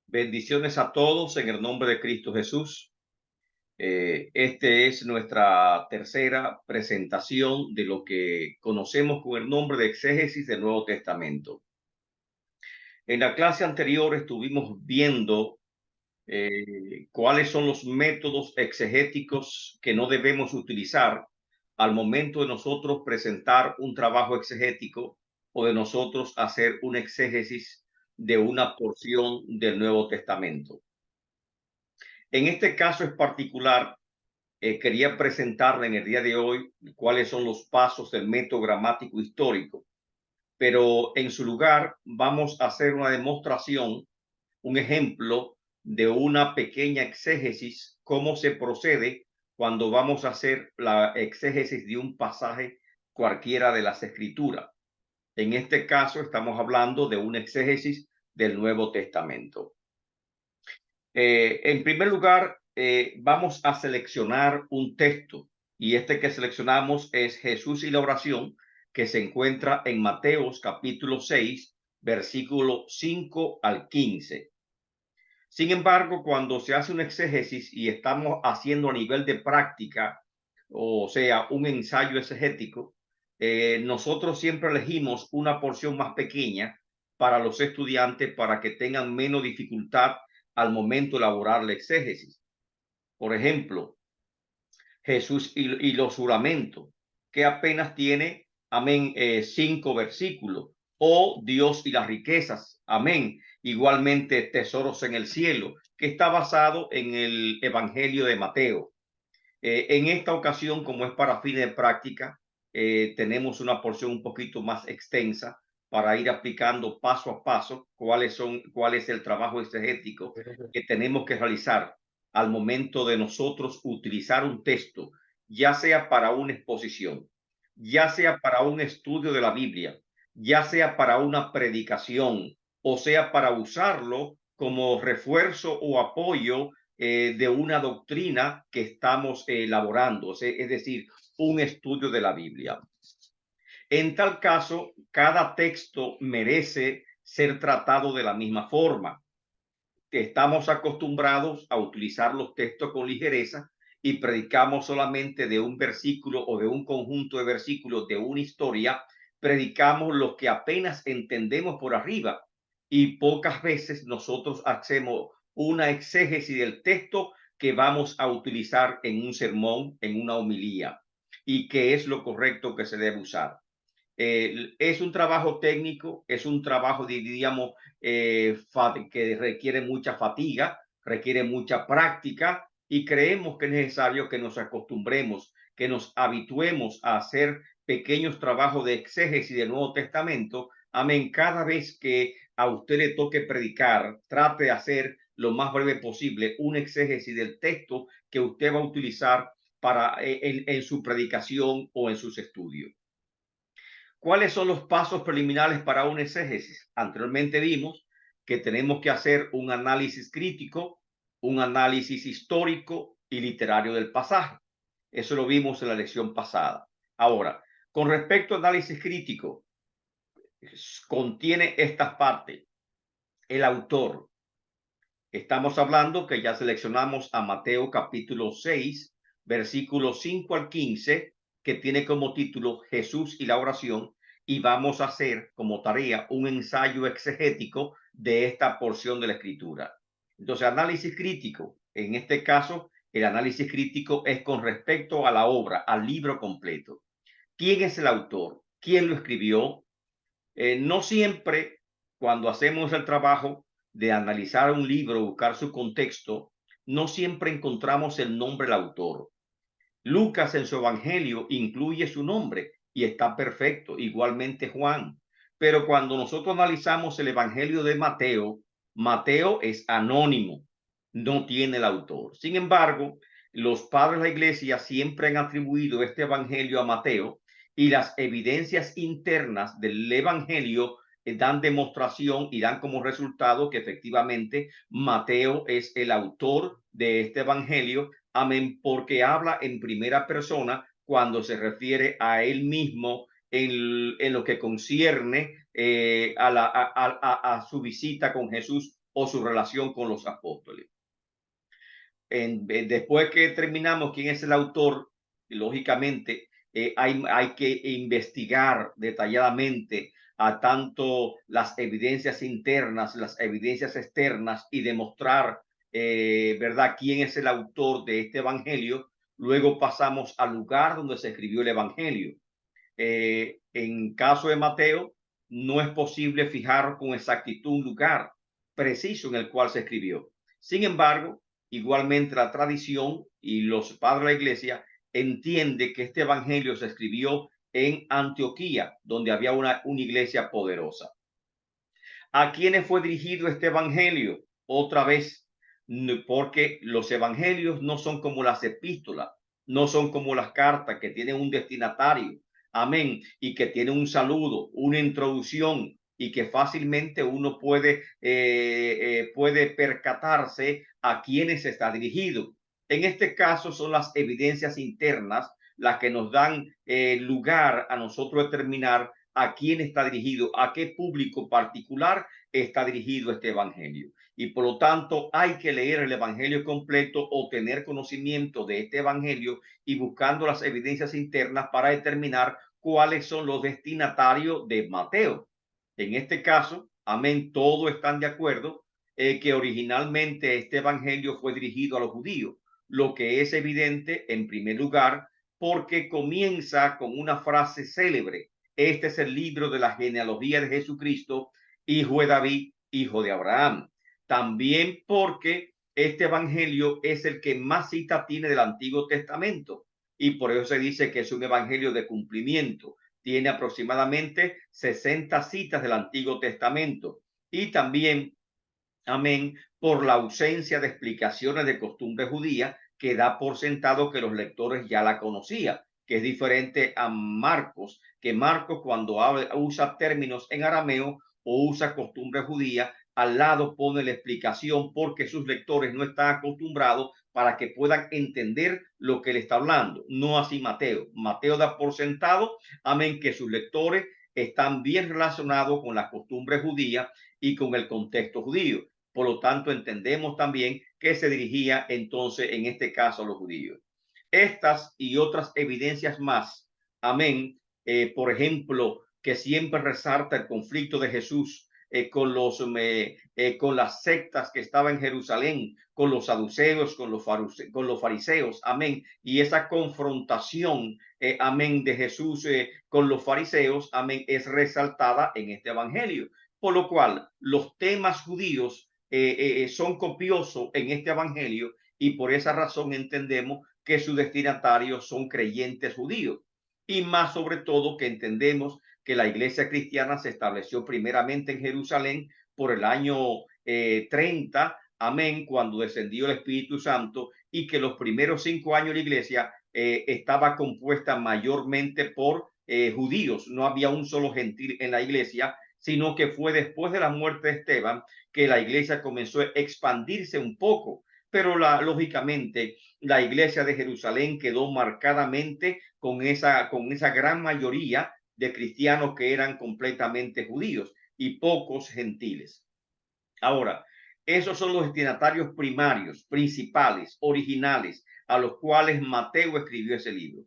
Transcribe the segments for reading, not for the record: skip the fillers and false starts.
Bendiciones a todos en el nombre de Cristo Jesús. Este es nuestra tercera presentación de lo que conocemos con el nombre de exégesis del Nuevo Testamento. En la clase anterior estuvimos viendo cuáles son los métodos exegéticos que no debemos utilizar al momento de nosotros presentar un trabajo exegético o de nosotros hacer un exégesis de una porción del Nuevo Testamento. En este caso en particular, quería presentarle en el día de hoy cuáles son los pasos del método gramático histórico, pero en su lugar vamos a hacer una demostración, un ejemplo de una pequeña exégesis, cómo se procede cuando vamos a hacer la exégesis de un pasaje cualquiera de las escrituras. En este caso estamos hablando de un exégesis del Nuevo Testamento. En primer lugar, vamos a seleccionar un texto y este que seleccionamos es Jesús y la oración, que se encuentra en Mateos capítulo 6, versículo 5 al 15. Sin embargo, cuando se hace un exégesis y estamos haciendo a nivel de práctica, o sea, un ensayo exegético, nosotros siempre elegimos una porción más pequeña para los estudiantes para que tengan menos dificultad al momento de elaborar la exégesis. Por ejemplo, Jesús y los juramentos, que apenas tiene, amén, 5 versículos. O Dios y las riquezas, amén. Igualmente, tesoros en el cielo, que está basado en el Evangelio de Mateo. En esta ocasión, como es para fines de práctica, tenemos una porción un poquito más extensa para ir aplicando paso a paso cuál es el trabajo exegético que tenemos que realizar al momento de nosotros utilizar un texto, ya sea para una exposición, ya sea para un estudio de la Biblia, ya sea para una predicación, o sea para usarlo como refuerzo o apoyo de una doctrina que estamos elaborando, es decir, un estudio de la Biblia. En tal caso, cada texto merece ser tratado de la misma forma. Estamos acostumbrados a utilizar los textos con ligereza y predicamos solamente de un versículo o de un conjunto de versículos de una historia, predicamos lo que apenas entendemos por arriba y pocas veces nosotros hacemos una exégesis del texto que vamos a utilizar en un sermón, en una homilía, y qué es lo correcto que se debe usar. Es un trabajo técnico, es un trabajo, diríamos, que requiere mucha fatiga, requiere mucha práctica y creemos que es necesario que nos acostumbremos, que nos habituemos a hacer pequeños trabajos de exégesis del Nuevo Testamento. Amén. Cada vez que a usted le toque predicar, trate de hacer lo más breve posible un exégesis del texto que usted va a utilizar para en su predicación o en sus estudios. ¿Cuáles son los pasos preliminares para un exégesis? Anteriormente vimos que tenemos que hacer un análisis crítico, un análisis histórico y literario del pasaje. Eso lo vimos en la lección pasada. Ahora, con respecto al análisis crítico, contiene estas partes. El autor. Estamos hablando que ya seleccionamos a Mateo capítulo 6, versículos 5 al 15, que tiene como título Jesús y la oración, y vamos a hacer como tarea un ensayo exegético de esta porción de la escritura. Entonces, análisis crítico. En este caso, el análisis crítico es con respecto a la obra, al libro completo. ¿Quién es el autor? ¿Quién lo escribió? No siempre cuando hacemos el trabajo de analizar un libro, buscar su contexto, no siempre encontramos el nombre del autor. Lucas en su evangelio incluye su nombre y está perfecto, igualmente Juan. Pero cuando nosotros analizamos el evangelio de Mateo, Mateo es anónimo, no tiene el autor. Sin embargo, los padres de la iglesia siempre han atribuido este evangelio a Mateo y las evidencias internas del evangelio dan demostración y dan como resultado que efectivamente Mateo es el autor de este evangelio. Amén, porque habla en primera persona cuando se refiere a él mismo en lo que concierne a su visita con Jesús o su relación con los apóstoles. Después que terminamos quién es el autor, lógicamente hay que investigar detalladamente a tanto las evidencias internas, las evidencias externas y demostrar, ¿verdad?, quién es el autor de este evangelio. Luego pasamos al lugar donde se escribió el evangelio. En caso de Mateo, no es posible fijar con exactitud un lugar preciso en el cual se escribió. Sin embargo, igualmente la tradición y los padres de la iglesia entiende que este evangelio se escribió en Antioquía, donde había una iglesia poderosa. ¿A quiénes fue dirigido este evangelio? Otra vez, porque los evangelios no son como las epístolas, no son como las cartas que tienen un destinatario, amén, y que tienen un saludo, una introducción, y que fácilmente uno puede percatarse a quiénes está dirigido. En este caso son las evidencias internas las que nos dan lugar a nosotros determinar a quién está dirigido, a qué público particular está dirigido este evangelio. Y por lo tanto hay que leer el evangelio completo o tener conocimiento de este evangelio y buscando las evidencias internas para determinar cuáles son los destinatarios de Mateo. En este caso, amén, todos están de acuerdo que originalmente este evangelio fue dirigido a los judíos, lo que es evidente en primer lugar porque comienza con una frase célebre: este es el libro de la genealogía de Jesucristo, hijo de David, hijo de Abraham. También porque este evangelio es el que más cita tiene del Antiguo Testamento y por eso se dice que es un evangelio de cumplimiento. Tiene aproximadamente 60 citas del Antiguo Testamento y también, amén, por la ausencia de explicaciones de costumbre judía que da por sentado que los lectores ya la conocían, que es diferente a Marcos, que Marcos cuando usa términos en arameo o usa costumbre judía, al lado pone la explicación porque sus lectores no están acostumbrados para que puedan entender lo que le está hablando. No así Mateo. Mateo da por sentado, amén, que sus lectores están bien relacionados con las costumbres judías y con el contexto judío. Por lo tanto, entendemos también que se dirigía entonces, en este caso, a los judíos. Estas y otras evidencias más, amén, por ejemplo, que siempre resalta el conflicto de Jesús con las sectas que estaban en Jerusalén, con los saduceos, con los fariseos, amén, y esa confrontación, amén, de Jesús con los fariseos, amén, es resaltada en este evangelio, por lo cual los temas judíos son copiosos en este evangelio y por esa razón entendemos que sus destinatarios son creyentes judíos y más sobre todo que entendemos que la iglesia cristiana se estableció primeramente en Jerusalén por el año 30, amén, cuando descendió el Espíritu Santo y que los primeros 5 años de la iglesia estaba compuesta mayormente por judíos, no había un solo gentil en la iglesia, sino que fue después de la muerte de Esteban que la iglesia comenzó a expandirse un poco, pero lógicamente la iglesia de Jerusalén quedó marcadamente con esa gran mayoría de cristianos que eran completamente judíos y pocos gentiles. Ahora, esos son los destinatarios primarios, principales, originales, a los cuales Mateo escribió ese libro.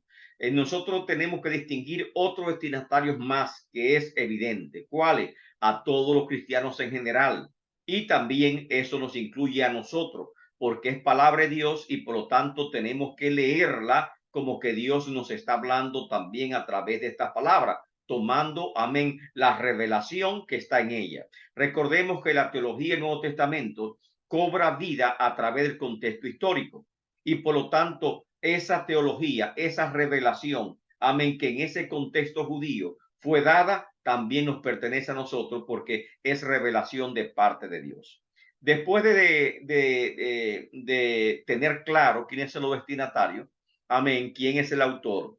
Nosotros tenemos que distinguir otros destinatarios más, que es evidente. ¿Cuáles? A todos los cristianos en general. Y también eso nos incluye a nosotros, porque es palabra de Dios y por lo tanto tenemos que leerla como que Dios nos está hablando también a través de estas palabras, tomando, amén, la revelación que está en ella. Recordemos que la teología del Nuevo Testamento cobra vida a través del contexto histórico y por lo tanto esa teología, esa revelación, amén, que en ese contexto judío fue dada, también nos pertenece a nosotros porque es revelación de parte de Dios. Después de tener claro quién es el destinatario, amén, quién es el autor,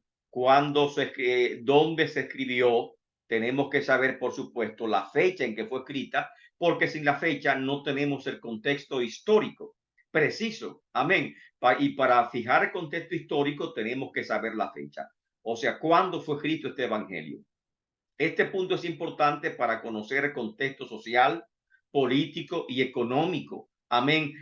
dónde se escribió, tenemos que saber, por supuesto, la fecha en que fue escrita, porque sin la fecha no tenemos el contexto histórico preciso. Amén. Y para fijar el contexto histórico tenemos que saber la fecha. O sea, ¿cuándo fue escrito este evangelio? Este punto es importante para conocer el contexto social, político y económico. Amén.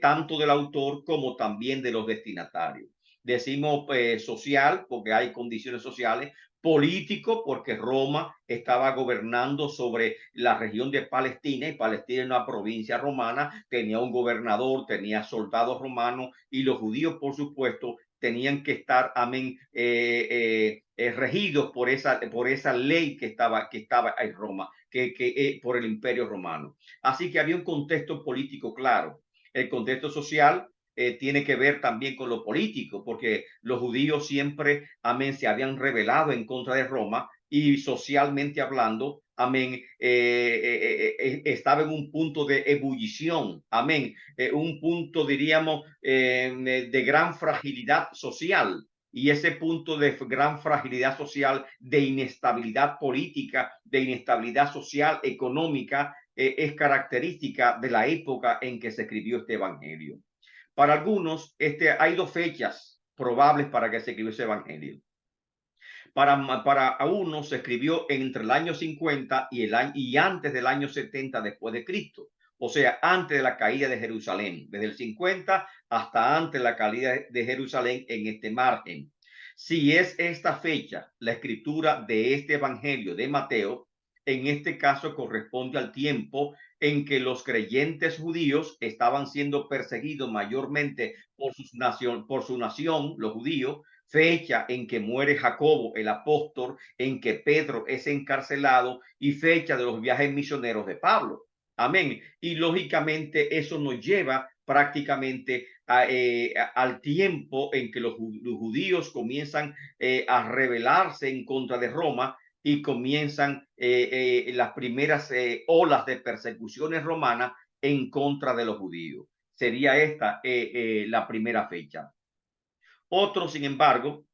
Tanto del autor como también de los destinatarios. Decimos social porque hay condiciones sociales, político porque Roma estaba gobernando sobre la región de Palestina y Palestina es una provincia romana, tenía un gobernador, tenía soldados romanos y los judíos, por supuesto, tenían que estar, amén, regidos por esa ley que estaba en Roma, por el imperio romano. Así que había un contexto político claro. El contexto social tiene que ver también con lo político, porque los judíos siempre, amén, se habían rebelado en contra de Roma y socialmente hablando, amén, estaba en un punto de ebullición, amén, un punto, diríamos, de gran fragilidad social. Y ese punto de gran fragilidad social, de inestabilidad política, de inestabilidad social, económica, es característica de la época en que se escribió este evangelio. Para algunos, hay dos fechas probables para que se escribió ese evangelio. Para uno se escribió entre el año 50 y antes del año 70 después de Cristo. O sea, antes de la caída de Jerusalén, desde el 50 hasta antes de la caída de Jerusalén en este margen. Si es esta fecha la escritura de este evangelio de Mateo, en este caso corresponde al tiempo en que los creyentes judíos estaban siendo perseguidos mayormente por su nación, los judíos, fecha en que muere Jacobo, el apóstol, en que Pedro es encarcelado y fecha de los viajes misioneros de Pablo. Amén. Y lógicamente eso nos lleva prácticamente al tiempo en que los judíos comienzan a rebelarse en contra de Roma y comienzan las primeras olas de persecuciones romanas en contra de los judíos. Sería esta la primera fecha. Otros, sin embargo,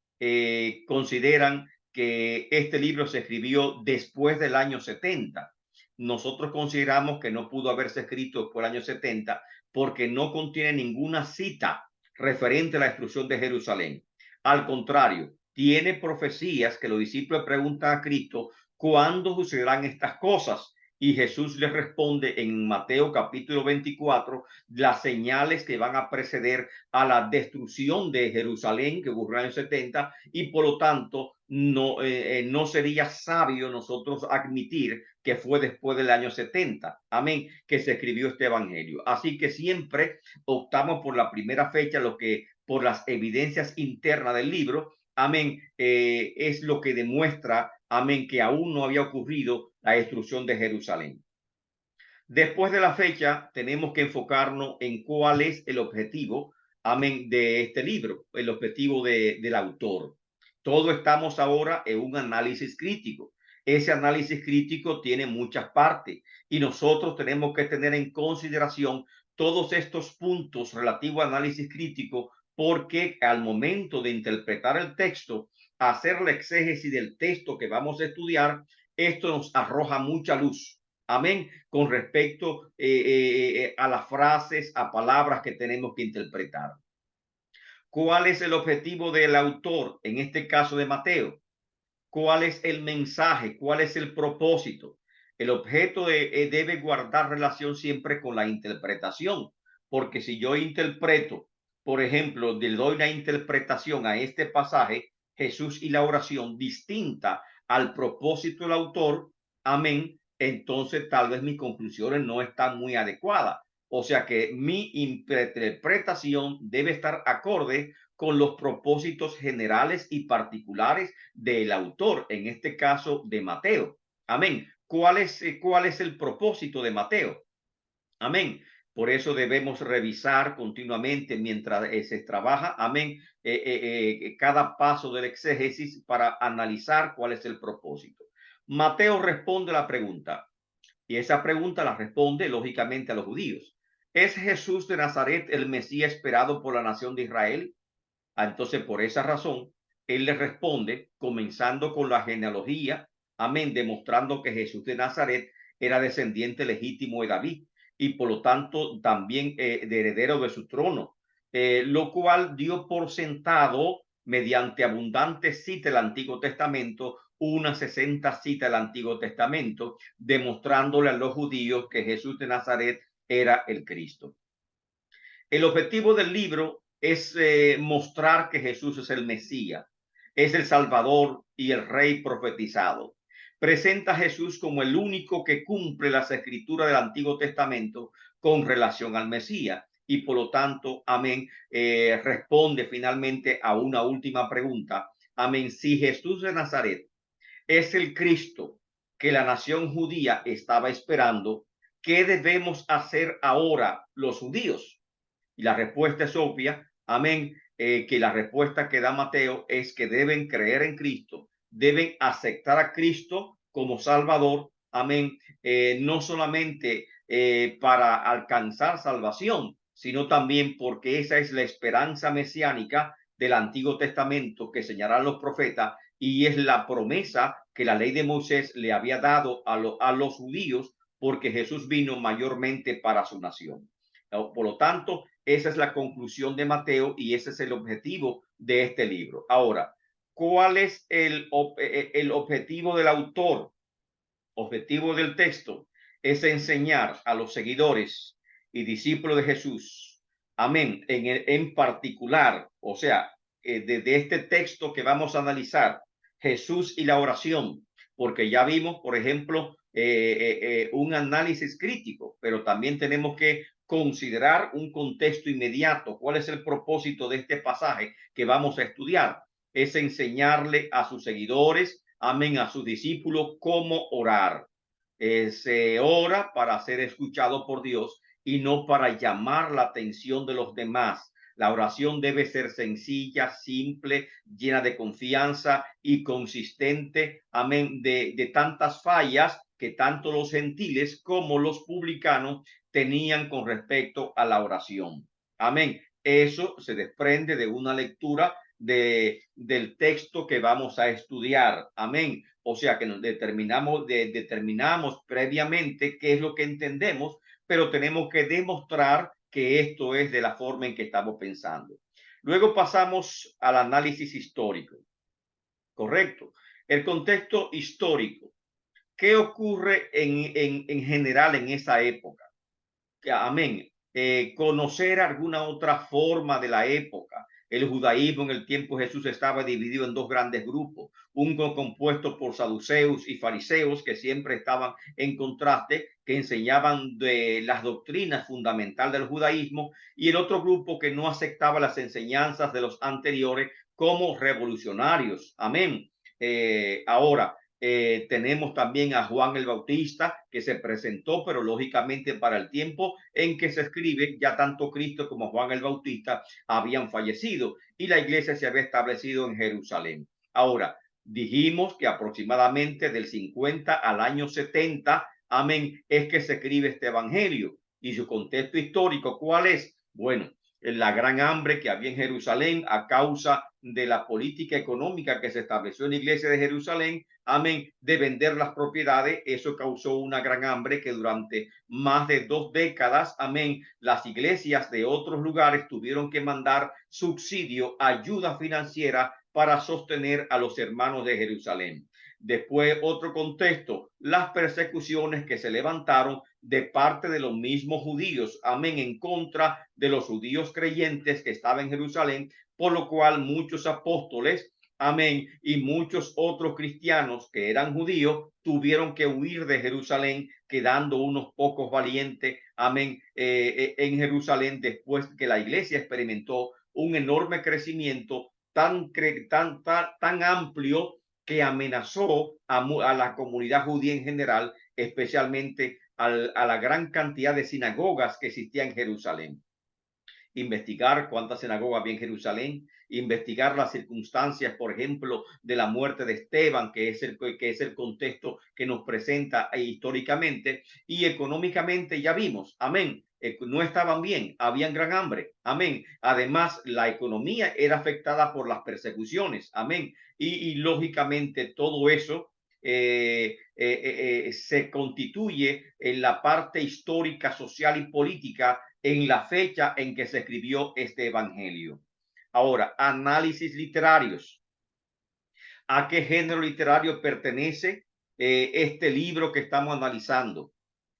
consideran que este libro se escribió después del año 70. Nosotros consideramos que no pudo haberse escrito por el año 70 porque no contiene ninguna cita referente a la destrucción de Jerusalén. Al contrario, tiene profecías que los discípulos preguntan a Cristo cuándo sucederán estas cosas. Y Jesús les responde en Mateo capítulo 24 las señales que van a preceder a la destrucción de Jerusalén que ocurrió en el 70 y por lo tanto no sería sabio nosotros admitir que fue después del año 70, amén, que se escribió este evangelio. Así que siempre optamos por la primera fecha, lo que por las evidencias internas del libro, amén, es lo que demuestra, amén, que aún no había ocurrido la destrucción de Jerusalén. Después de la fecha, tenemos que enfocarnos en cuál es el objetivo, amén, de este libro, el objetivo del autor. Todos estamos ahora en un análisis crítico. Ese análisis crítico tiene muchas partes y nosotros tenemos que tener en consideración todos estos puntos relativos al análisis crítico porque al momento de interpretar el texto, hacer la exégesis del texto que vamos a estudiar, esto nos arroja mucha luz. Amén, con respecto a las frases, a palabras que tenemos que interpretar. ¿Cuál es el objetivo del autor, en este caso de Mateo? ¿Cuál es el mensaje? ¿Cuál es el propósito? El objeto debe guardar relación siempre con la interpretación, porque si yo interpreto, por ejemplo, le doy una interpretación a este pasaje, Jesús y la oración, distinta al propósito del autor, amén, entonces tal vez mis conclusiones no están muy adecuadas. O sea que mi interpretación debe estar acorde con los propósitos generales y particulares del autor, en este caso de Mateo. Amén. ¿Cuál es el propósito de Mateo? Amén. Por eso debemos revisar continuamente mientras se trabaja, amén, cada paso del exégesis para analizar cuál es el propósito. Mateo responde la pregunta y esa pregunta la responde lógicamente a los judíos. ¿Es Jesús de Nazaret el Mesías esperado por la nación de Israel? Entonces, por esa razón, él le responde comenzando con la genealogía, amén, demostrando que Jesús de Nazaret era descendiente legítimo de David y por lo tanto también de heredero de su trono, lo cual dio por sentado mediante abundantes citas del Antiguo Testamento unas 60 citas del Antiguo Testamento, demostrándole a los judíos que Jesús de Nazaret era el Cristo. El objetivo del libro es mostrar que Jesús es el Mesías, es el Salvador y el Rey profetizado. Presenta a Jesús como el único que cumple las escrituras del Antiguo Testamento con relación al Mesías. Y por lo tanto, amén, responde finalmente a una última pregunta. Amén, si Jesús de Nazaret es el Cristo que la nación judía estaba esperando, ¿qué debemos hacer ahora los judíos? Y la respuesta es obvia, amén, que la respuesta que da Mateo es que deben creer en Cristo, deben aceptar a Cristo como Salvador, amén, no solamente para alcanzar salvación, sino también porque esa es la esperanza mesiánica del Antiguo Testamento que señalan los profetas y es la promesa que la ley de Moisés le había dado a los judíos porque Jesús vino mayormente para su nación. Por lo tanto, esa es la conclusión de Mateo y ese es el objetivo de este libro. Ahora, ¿cuál es el objetivo del autor? Objetivo del texto es enseñar a los seguidores y discípulos de Jesús, amén, en particular, o sea, de este texto que vamos a analizar, Jesús y la oración, porque ya vimos, por ejemplo, un análisis crítico, pero también tenemos que considerar un contexto inmediato. ¿Cuál es el propósito de este pasaje que vamos a estudiar? Es enseñarle a sus seguidores, amén, a sus discípulos cómo orar. Se ora para ser escuchado por Dios y no para llamar la atención de los demás. La oración debe ser sencilla, simple, llena de confianza y consistente, amén, de tantas fallas que tanto los gentiles como los publicanos tenían con respecto a la oración. Amén. Eso se desprende de una lectura del texto que vamos a estudiar. Amén. O sea que nos determinamos previamente qué es lo que entendemos, pero tenemos que demostrar que esto es de la forma en que estamos pensando. Luego pasamos al análisis histórico. Correcto. El contexto histórico. ¿Qué ocurre en general en esa época? Amén. Conocer alguna otra forma de la época. El judaísmo en el tiempo de Jesús estaba dividido en dos grandes grupos, uno compuesto por saduceos y fariseos que siempre estaban en contraste, que enseñaban de las doctrinas fundamentales del judaísmo, y el otro grupo que no aceptaba las enseñanzas de los anteriores como revolucionarios. Amén. Ahora, tenemos también a Juan el Bautista, que se presentó, pero lógicamente para el tiempo en que se escribe, ya tanto Cristo como Juan el Bautista habían fallecido y la iglesia se había establecido en Jerusalén. Ahora, dijimos que aproximadamente del 50 al año 70, amén, es que se escribe este evangelio. Y su contexto histórico, ¿cuál es? Bueno, la gran hambre que había en Jerusalén a causa de la política económica que se estableció en la iglesia de Jerusalén, amén, de vender las propiedades. Eso causó una gran hambre que durante más de 2 décadas, amén, las iglesias de otros lugares tuvieron que mandar subsidio, ayuda financiera para sostener a los hermanos de Jerusalén. Después, otro contexto, las persecuciones que se levantaron de parte de los mismos judíos, amén, en contra de los judíos creyentes que estaban en Jerusalén, por lo cual muchos apóstoles, amén, y muchos otros cristianos que eran judíos tuvieron que huir de Jerusalén, quedando unos pocos valientes, amén, en Jerusalén, después que la iglesia experimentó un enorme crecimiento tan amplio que amenazó a la comunidad judía en general, especialmente a la gran cantidad de sinagogas que existían en Jerusalén. Investigar cuántas sinagogas había en Jerusalén, investigar las circunstancias, por ejemplo, de la muerte de Esteban, que es el contexto que nos presenta históricamente, y económicamente ya vimos, amén, no estaban bien, habían gran hambre, amén. Además, la economía era afectada por las persecuciones, amén. Y lógicamente todo eso se constituye en la parte histórica, social y política en la fecha en que se escribió este evangelio. Ahora, análisis literarios. a qué género literario pertenece este libro que estamos analizando,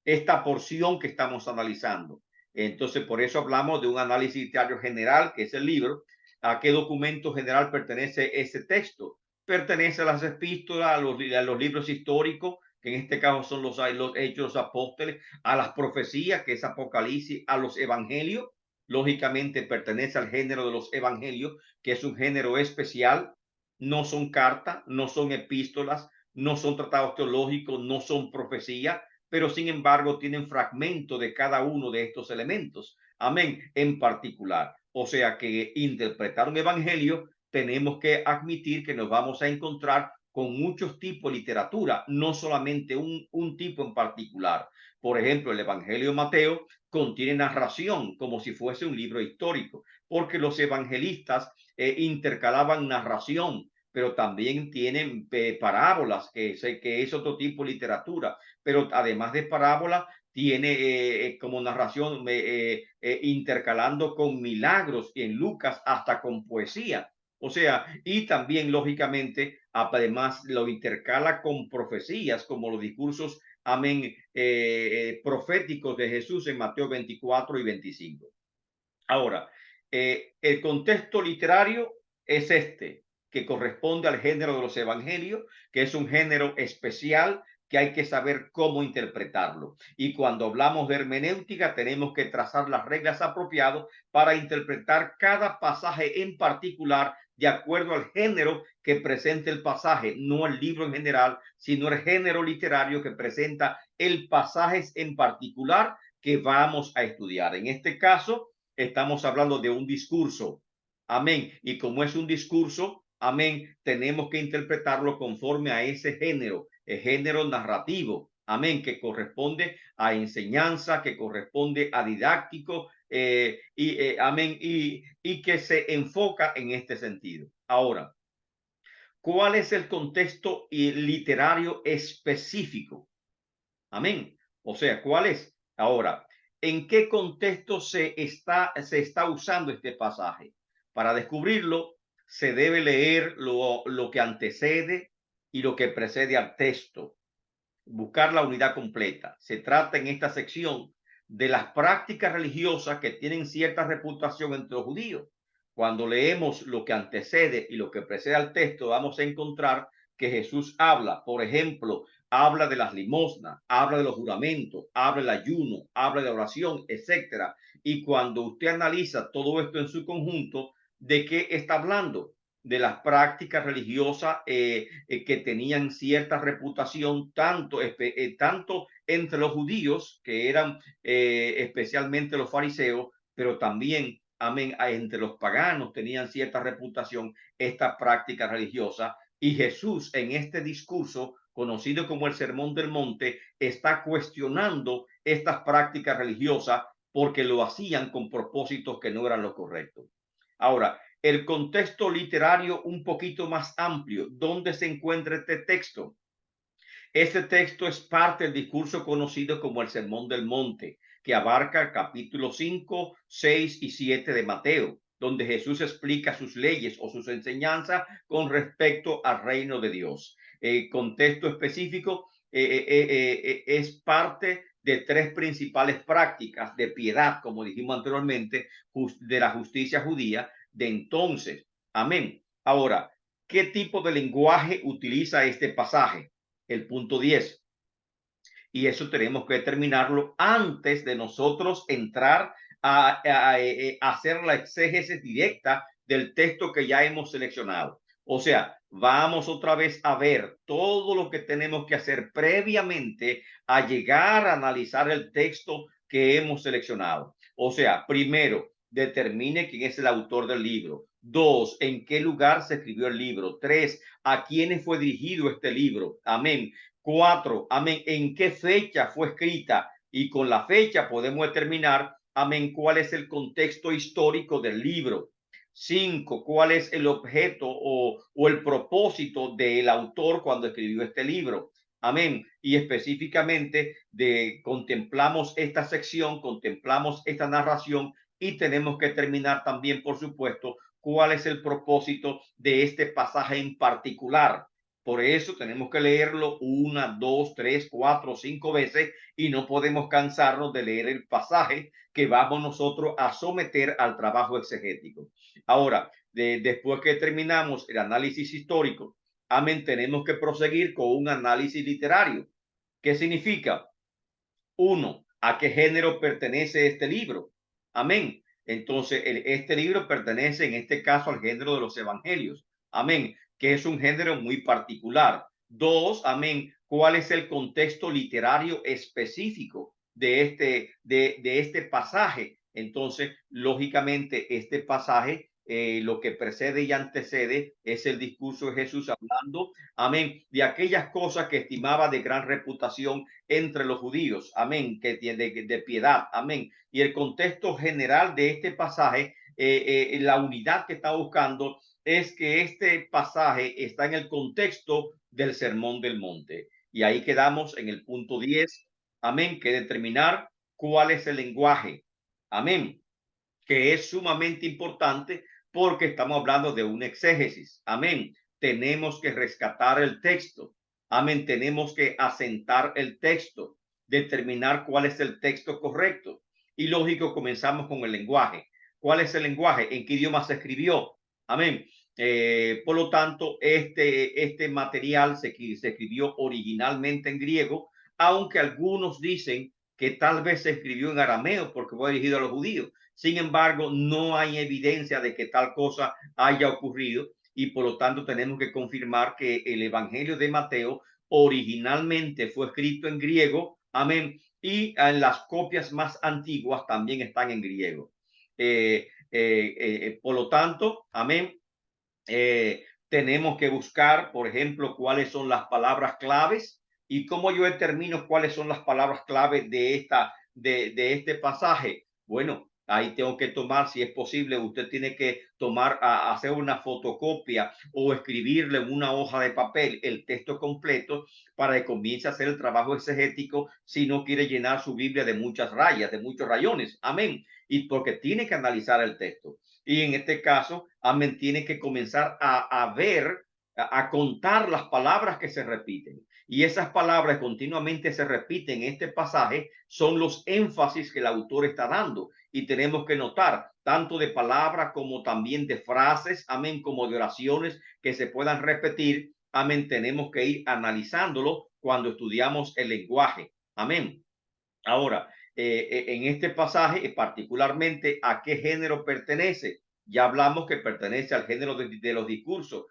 esta porción que estamos analizando. Entonces, por eso hablamos de un análisis literario general, que es el libro. ¿A qué documento general pertenece ese texto? Pertenece a las epístolas, a los libros históricos, que en este caso son los Hechos de los Apóstoles, a las profecías, que es Apocalipsis, a los evangelios. Lógicamente pertenece al género de los evangelios, que es un género especial. No son cartas, no son epístolas, no son tratados teológicos, no son profecías, pero sin embargo tienen fragmentos de cada uno de estos elementos. Amén, en particular. O sea que interpretar un evangelio tenemos que admitir que nos vamos a encontrar con muchos tipos de literatura, no solamente un tipo en particular. Por ejemplo, el Evangelio de Mateo contiene narración como si fuese un libro histórico, porque los evangelistas intercalaban narración, pero también tienen parábolas, que es otro tipo de literatura, pero además de parábolas, tiene como narración intercalando con milagros y en Lucas hasta con poesía. O sea, y también lógicamente, además lo intercala con profecías como los discursos, amén, proféticos de Jesús en Mateo 24 y 25. Ahora, el contexto literario es este, que corresponde al género de los evangelios, que es un género especial que hay que saber cómo interpretarlo. Y cuando hablamos de hermenéutica, tenemos que trazar las reglas apropiadas para interpretar cada pasaje en particular de acuerdo al género que presenta el pasaje, no el libro en general, sino el género literario que presenta el pasaje en particular que vamos a estudiar. En este caso, estamos hablando de un discurso. Amén. Y como es un discurso, amén, tenemos que interpretarlo conforme a ese género, el género narrativo. Amén, que corresponde a enseñanza, que corresponde a didáctico, amén, y que se enfoca en este sentido. Ahora, ¿cuál es el contexto literario específico? Amén. O sea, ¿cuál es? Ahora, ¿en qué contexto se está usando este pasaje? Para descubrirlo, se debe leer lo que antecede y lo que precede al texto. Buscar la unidad completa. Se trata en esta sección de las prácticas religiosas que tienen cierta reputación entre los judíos. Cuando leemos lo que antecede y lo que precede al texto, vamos a encontrar que Jesús habla, por ejemplo, habla de las limosnas, habla de los juramentos, habla del ayuno, habla de oración, etcétera. Y cuando usted analiza todo esto en su conjunto, ¿de qué está hablando? De las prácticas religiosas que tenían cierta reputación tanto entre los judíos, que eran especialmente los fariseos, pero también, amén, entre los paganos tenían cierta reputación esta práctica religiosa. Y Jesús en este discurso, conocido como el Sermón del Monte, está cuestionando estas prácticas religiosas porque lo hacían con propósitos que no eran lo correcto. Ahora, el contexto literario un poquito más amplio, ¿dónde se encuentra este texto? Este texto es parte del discurso conocido como el Sermón del Monte, que abarca capítulos 5, 6 y 7 de Mateo, donde Jesús explica sus leyes o sus enseñanzas con respecto al reino de Dios. El contexto específico es parte de tres principales prácticas de piedad, como dijimos anteriormente, de la justicia judía de entonces. Amén. Ahora, ¿qué tipo de lenguaje utiliza este pasaje? El punto 10. Y eso tenemos que determinarlo antes de nosotros entrar a hacer la exégesis directa del texto que ya hemos seleccionado. O sea, vamos otra vez a ver todo lo que tenemos que hacer previamente a llegar a analizar el texto que hemos seleccionado. O sea, primero, determine quién es el autor del libro. 2, en qué lugar se escribió el libro. 3, a quiénes fue dirigido este libro. Amén. 4, amén, en qué fecha fue escrita, y con la fecha podemos determinar, amén, cuál es el contexto histórico del libro. 5, cuál es el objeto o el propósito del autor cuando escribió este libro. Amén. Y específicamente contemplamos esta sección, contemplamos esta narración y tenemos que terminar también, por supuesto, cuál es el propósito de este pasaje en particular. Por eso tenemos que leerlo 1, 2, 3, 4, 5 veces y no podemos cansarnos de leer el pasaje que vamos nosotros a someter al trabajo exegético. Ahora, después que terminamos el análisis histórico, amén, tenemos que proseguir con un análisis literario. ¿Qué significa? Uno, ¿a qué género pertenece este libro? Amén. Entonces, este libro pertenece en este caso al género de los evangelios. Amén. Que es un género muy particular. Dos, amén. ¿Cuál es el contexto literario específico de este pasaje? Entonces, lógicamente, este pasaje, lo que precede y antecede es el discurso de Jesús hablando, amén, de aquellas cosas que estimaba de gran reputación entre los judíos, amén, que tiene de piedad, amén. Y el contexto general de este pasaje, la unidad que está buscando es que este pasaje está en el contexto del Sermón del Monte. Y ahí quedamos en el punto 10, amén, que determinar cuál es el lenguaje, amén, que es sumamente importante porque estamos hablando de un exégesis, amén. Tenemos que rescatar el texto, amén, tenemos que asentar el texto, determinar cuál es el texto correcto. Y lógico, comenzamos con el lenguaje. ¿Cuál es el lenguaje? ¿En qué idioma se escribió? Amén. Por lo tanto, este material se escribió originalmente en griego, aunque algunos dicen que tal vez se escribió en arameo porque fue dirigido a los judíos. Sin embargo, no hay evidencia de que tal cosa haya ocurrido y por lo tanto tenemos que confirmar que el Evangelio de Mateo originalmente fue escrito en griego, amén, y en las copias más antiguas también están en griego. Por lo tanto, amén, tenemos que buscar, por ejemplo, cuáles son las palabras claves y cómo yo determino cuáles son las palabras claves de este pasaje. Bueno, ahí tengo que tomar, si es posible, usted tiene que hacer una fotocopia o escribirle en una hoja de papel el texto completo para que comience a hacer el trabajo exegético si no quiere llenar su Biblia de muchas rayas, de muchos rayones. Amén. Y porque tiene que analizar el texto. Y en este caso, amén, tiene que comenzar a ver, a contar las palabras que se repiten. Y esas palabras continuamente se repiten en este pasaje, son los énfasis que el autor está dando. Y tenemos que notar, tanto de palabras como también de frases, amén, como de oraciones que se puedan repetir, amén, tenemos que ir analizándolo cuando estudiamos el lenguaje. Amén. Ahora, en este pasaje, particularmente, ¿a qué género pertenece? Ya hablamos que pertenece al género de los discursos,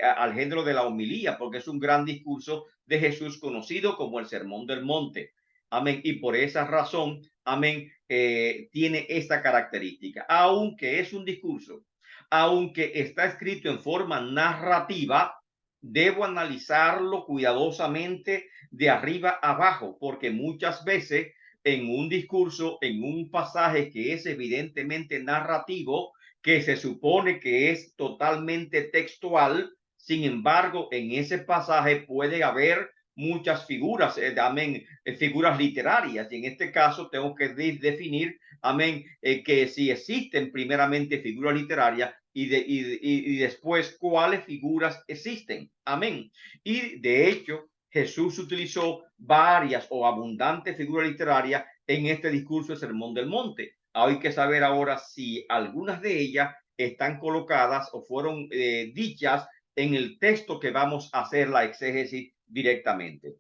al género de la homilía, porque es un gran discurso de Jesús conocido como el Sermón del Monte. Amén. Y por esa razón, amén, tiene esta característica. Aunque es un discurso, aunque está escrito en forma narrativa, debo analizarlo cuidadosamente de arriba a abajo, porque muchas veces en un discurso, en un pasaje que es evidentemente narrativo, que se supone que es totalmente textual, sin embargo, en ese pasaje puede haber muchas figuras, amén, figuras literarias, y en este caso tengo que definir, amén, que si existen primeramente figuras literarias y después cuáles figuras existen, amén. Y de hecho, Jesús utilizó varias o abundantes figuras literarias en este discurso del Sermón del Monte. Hay que saber ahora si algunas de ellas están colocadas o fueron dichas en el texto que vamos a hacer la exégesis directamente.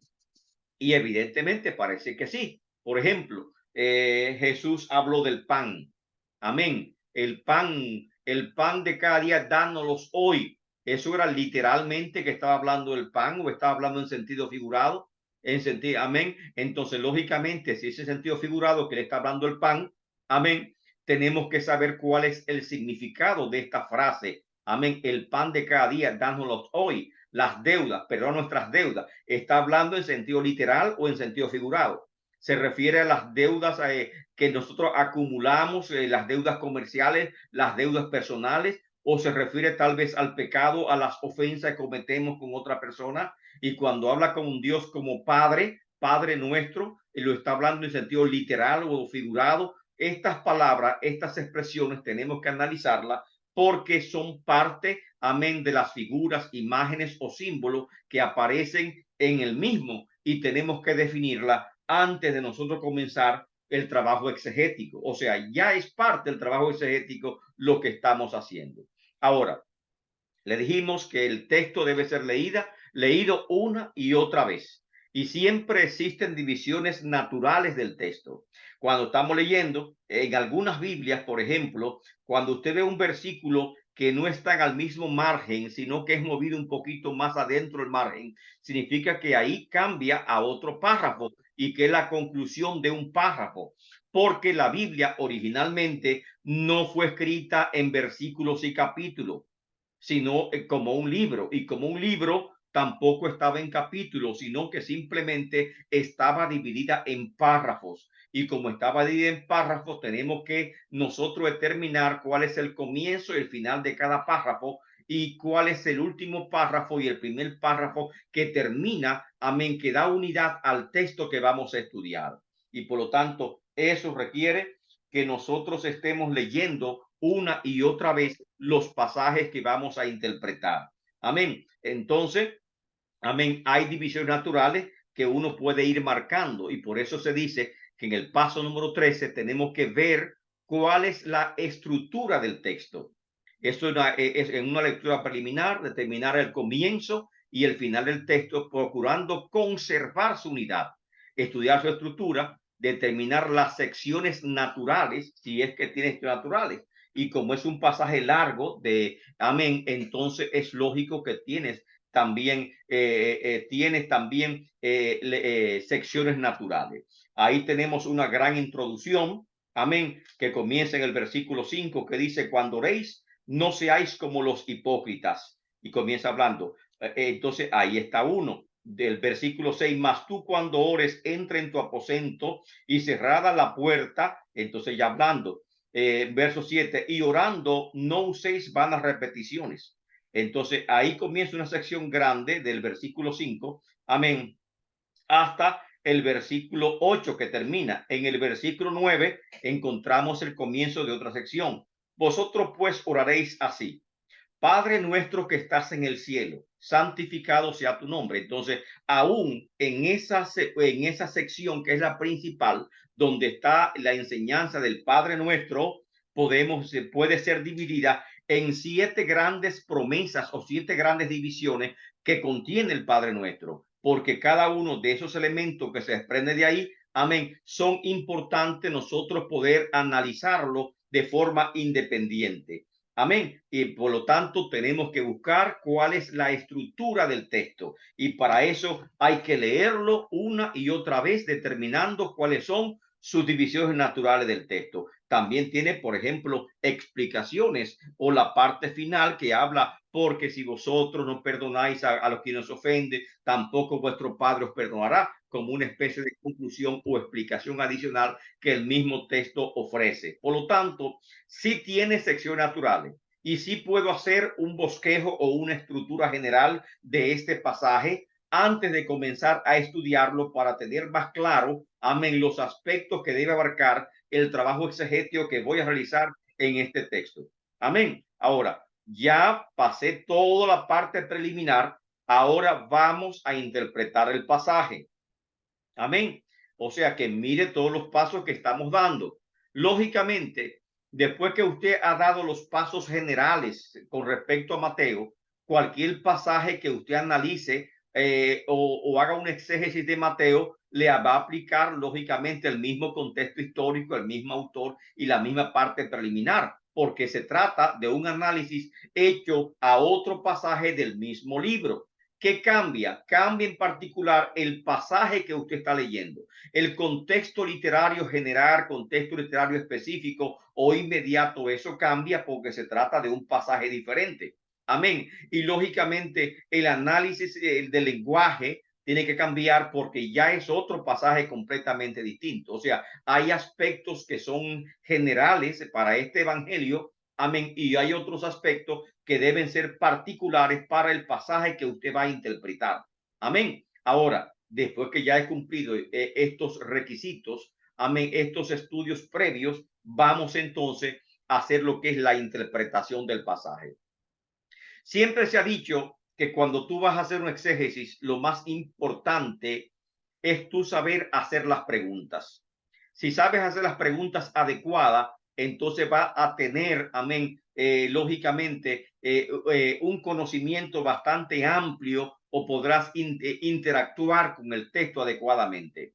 Y evidentemente parece que sí. Por ejemplo, Jesús habló del pan. Amén. El pan de cada día, dánoslos hoy. Eso era literalmente que estaba hablando del pan o estaba hablando en sentido figurado. En sentido, amén. Entonces, lógicamente, si ese sentido figurado que le está hablando el pan, amén, tenemos que saber cuál es el significado de esta frase. Amén. El pan de cada día, dánoslos hoy. Las deudas, perdón, nuestras deudas. ¿Está hablando en sentido literal o en sentido figurado? Se refiere a las deudas que nosotros acumulamos, las deudas comerciales, las deudas personales, o se refiere tal vez al pecado, a las ofensas que cometemos con otra persona. Y cuando habla con un Dios como Padre, Padre nuestro, lo está hablando en sentido literal o figurado. Estas palabras, estas expresiones tenemos que analizarlas porque son parte, amén, de las figuras, imágenes o símbolos que aparecen en el mismo y tenemos que definirla antes de nosotros comenzar el trabajo exegético. O sea, ya es parte del trabajo exegético lo que estamos haciendo. Ahora, le dijimos que el texto debe ser leído una y otra vez. Y siempre existen divisiones naturales del texto. Cuando estamos leyendo, en algunas Biblias, por ejemplo, cuando usted ve un versículo que no está al mismo margen, sino que es movido un poquito más adentro del margen, significa que ahí cambia a otro párrafo y que es la conclusión de un párrafo, porque la Biblia originalmente no fue escrita en versículos y capítulos, sino como un libro, y como un libro tampoco estaba en capítulos, sino que simplemente estaba dividida en párrafos. Y como estaba dividida en párrafos, tenemos que nosotros determinar cuál es el comienzo y el final de cada párrafo y cuál es el último párrafo y el primer párrafo que termina, amén, que da unidad al texto que vamos a estudiar. Y por lo tanto, eso requiere que nosotros estemos leyendo una y otra vez los pasajes que vamos a interpretar. Amén. Entonces, amén, hay divisiones naturales que uno puede ir marcando y por eso se dice que en el paso número 13 tenemos que ver cuál es la estructura del texto. Esto es en una lectura preliminar, determinar el comienzo y el final del texto, procurando conservar su unidad, estudiar su estructura, determinar las secciones naturales, si es que tiene naturales. Y como es un pasaje largo de amén, entonces es lógico que tienes también secciones naturales. Ahí tenemos una gran introducción, amén, que comienza en el versículo 5, que dice: cuando oréis, no seáis como los hipócritas. Y comienza hablando. Entonces ahí está uno. Del versículo 6, mas tú cuando ores, entra en tu aposento y cerrada la puerta. Entonces ya hablando. Verso 7, y orando no uséis vanas repeticiones. Entonces ahí comienza una sección grande del versículo 5, amén, hasta el versículo 8 que termina. En el versículo 9 encontramos el comienzo de otra sección. Vosotros pues oraréis así: Padre nuestro que estás en el cielo, santificado sea tu nombre. Entonces, aún en esa sección que es la principal, donde está la enseñanza del Padre nuestro, puede ser dividida en 7 grandes promesas o 7 grandes divisiones que contiene el Padre nuestro, porque cada uno de esos elementos que se desprende de ahí, amén, son importantes nosotros poder analizarlo de forma independiente. Amén. Y por lo tanto tenemos que buscar cuál es la estructura del texto. Y para eso hay que leerlo una y otra vez, determinando cuáles son sus divisiones naturales del texto. También tiene, por ejemplo, explicaciones o la parte final que habla: porque si vosotros no perdonáis a los que nos ofenden, tampoco vuestro Padre os perdonará, como una especie de conclusión o explicación adicional que el mismo texto ofrece. Por lo tanto, sí tiene secciones naturales y sí puedo hacer un bosquejo o una estructura general de este pasaje antes de comenzar a estudiarlo para tener más claro, amén, los aspectos que debe abarcar el trabajo exegético que voy a realizar en este texto. Amén. Ahora, ya pasé toda la parte preliminar, ahora vamos a interpretar el pasaje. Amén. O sea que mire todos los pasos que estamos dando. Lógicamente, después que usted ha dado los pasos generales con respecto a Mateo, cualquier pasaje que usted analice o haga un exégesis de Mateo, le va a aplicar lógicamente el mismo contexto histórico, el mismo autor y la misma parte preliminar, porque se trata de un análisis hecho a otro pasaje del mismo libro. ¿Qué cambia? Cambia en particular el pasaje que usted está leyendo, el contexto literario general, contexto literario específico o inmediato. Eso cambia porque se trata de un pasaje diferente. Amén. Y lógicamente el análisis del lenguaje tiene que cambiar porque ya es otro pasaje completamente distinto. O sea, hay aspectos que son generales para este evangelio. Amén. Y hay otros aspectos que deben ser particulares para el pasaje que usted va a interpretar. Amén. Ahora, después que ya he cumplido estos requisitos, amén, estos estudios previos, vamos entonces hacer lo que es la interpretación del pasaje. Siempre se ha dicho que cuando tú vas a hacer un exégesis, lo más importante es tú saber hacer las preguntas. Si sabes hacer las preguntas adecuadas, entonces va a tener, amén, lógicamente, un conocimiento bastante amplio o podrás interactuar con el texto adecuadamente.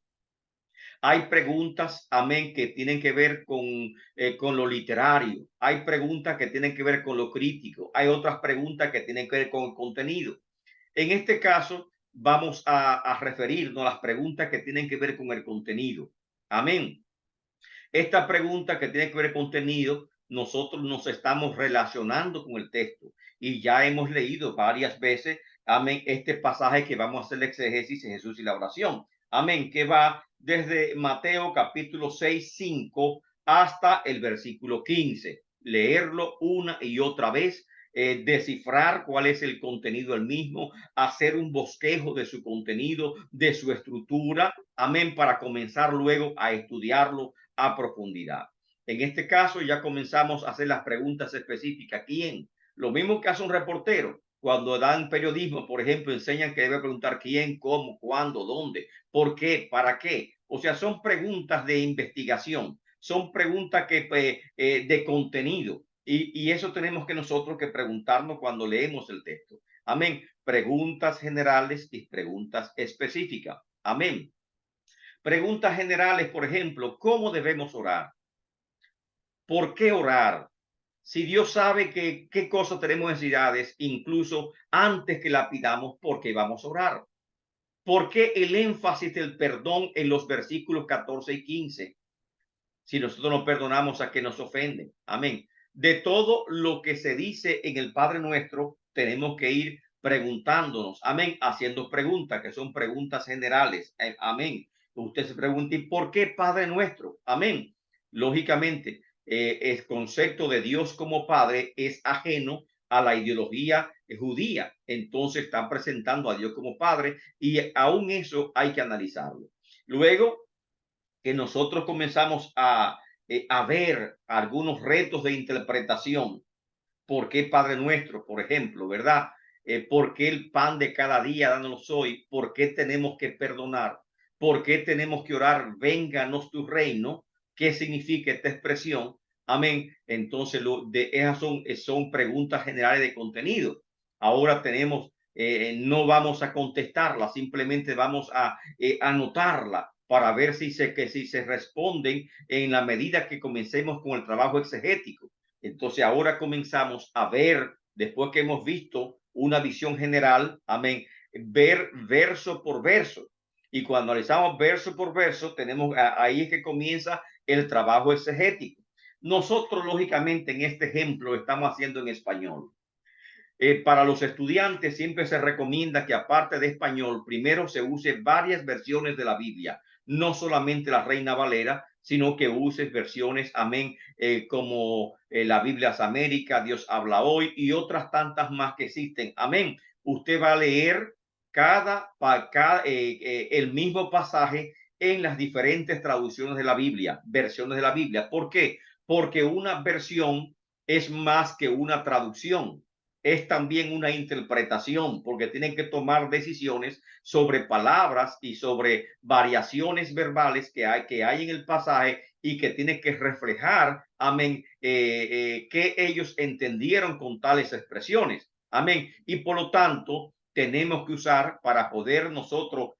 Hay preguntas, amén, que tienen que ver con lo literario. Hay preguntas que tienen que ver con lo crítico. Hay otras preguntas que tienen que ver con el contenido. En este caso, vamos a referirnos a las preguntas que tienen que ver con el contenido. Amén. Esta pregunta que tiene que ver con contenido, nosotros nos estamos relacionando con el texto y ya hemos leído varias veces, amén, este pasaje que vamos a hacer el exégesis en Jesús y la oración. Amén, que va desde Mateo capítulo 6, 5 hasta el versículo 15. Leerlo una y otra vez, descifrar cuál es el contenido del mismo, hacer un bosquejo de su contenido, de su estructura, amén, para comenzar luego a estudiarlo a profundidad. En este caso ya comenzamos a hacer las preguntas específicas. ¿Quién? Lo mismo que hace un reportero. Cuando dan periodismo, por ejemplo, enseñan que debe preguntar quién, cómo, cuándo, dónde, por qué, para qué. O sea, son preguntas de investigación, son preguntas de contenido. Y eso tenemos que nosotros que preguntarnos cuando leemos el texto. Amén. Preguntas generales y preguntas específicas. Amén. Preguntas generales, por ejemplo, ¿cómo debemos orar? ¿Por qué orar? Si Dios sabe que qué cosas tenemos necesidades, incluso antes que la pidamos, ¿por qué vamos a orar? ¿Por qué el énfasis del perdón en los versículos 14 y 15? Si nosotros no perdonamos a que nos ofenden. Amén. De todo lo que se dice en el Padre Nuestro, tenemos que ir preguntándonos. Amén. Haciendo preguntas, que son preguntas generales. Amén. Usted se pregunta, ¿y por qué Padre Nuestro? Amén. Lógicamente, el concepto de Dios como Padre es ajeno a la ideología judía. Entonces están presentando a Dios como Padre y aún eso hay que analizarlo. Luego, que nosotros comenzamos a ver algunos retos de interpretación. ¿Por qué Padre Nuestro, por ejemplo, verdad? ¿Por qué el pan de cada día dándonos hoy? ¿Por qué tenemos que perdonar? ¿Por qué tenemos que orar? Vénganos tu reino. ¿Qué significa esta expresión? Amén. Entonces, esas son preguntas generales de contenido. Ahora tenemos, no vamos a contestarla, simplemente vamos a anotarla para ver si se responden en la medida que comencemos con el trabajo exegético. Entonces ahora comenzamos a ver, después que hemos visto una visión general, amén, ver verso por verso. Y cuando analizamos verso por verso, tenemos ahí es que comienza el trabajo exegético. Nosotros, lógicamente, en este ejemplo estamos haciendo en español. Para los estudiantes siempre se recomienda que aparte de español, primero se use varias versiones de la Biblia, no solamente la Reina Valera, sino que uses versiones, amén, como la Biblia América, Dios habla hoy y otras tantas más que existen, amén. Usted va a leer el mismo pasaje en las diferentes traducciones de la Biblia, versiones de la Biblia. ¿Por qué? Porque una versión es más que una traducción, es también una interpretación, porque tienen que tomar decisiones sobre palabras y sobre variaciones verbales que hay en el pasaje y que tienen que reflejar, amén, que ellos entendieron con tales expresiones, amén. Y por lo tanto, tenemos que usar para poder nosotros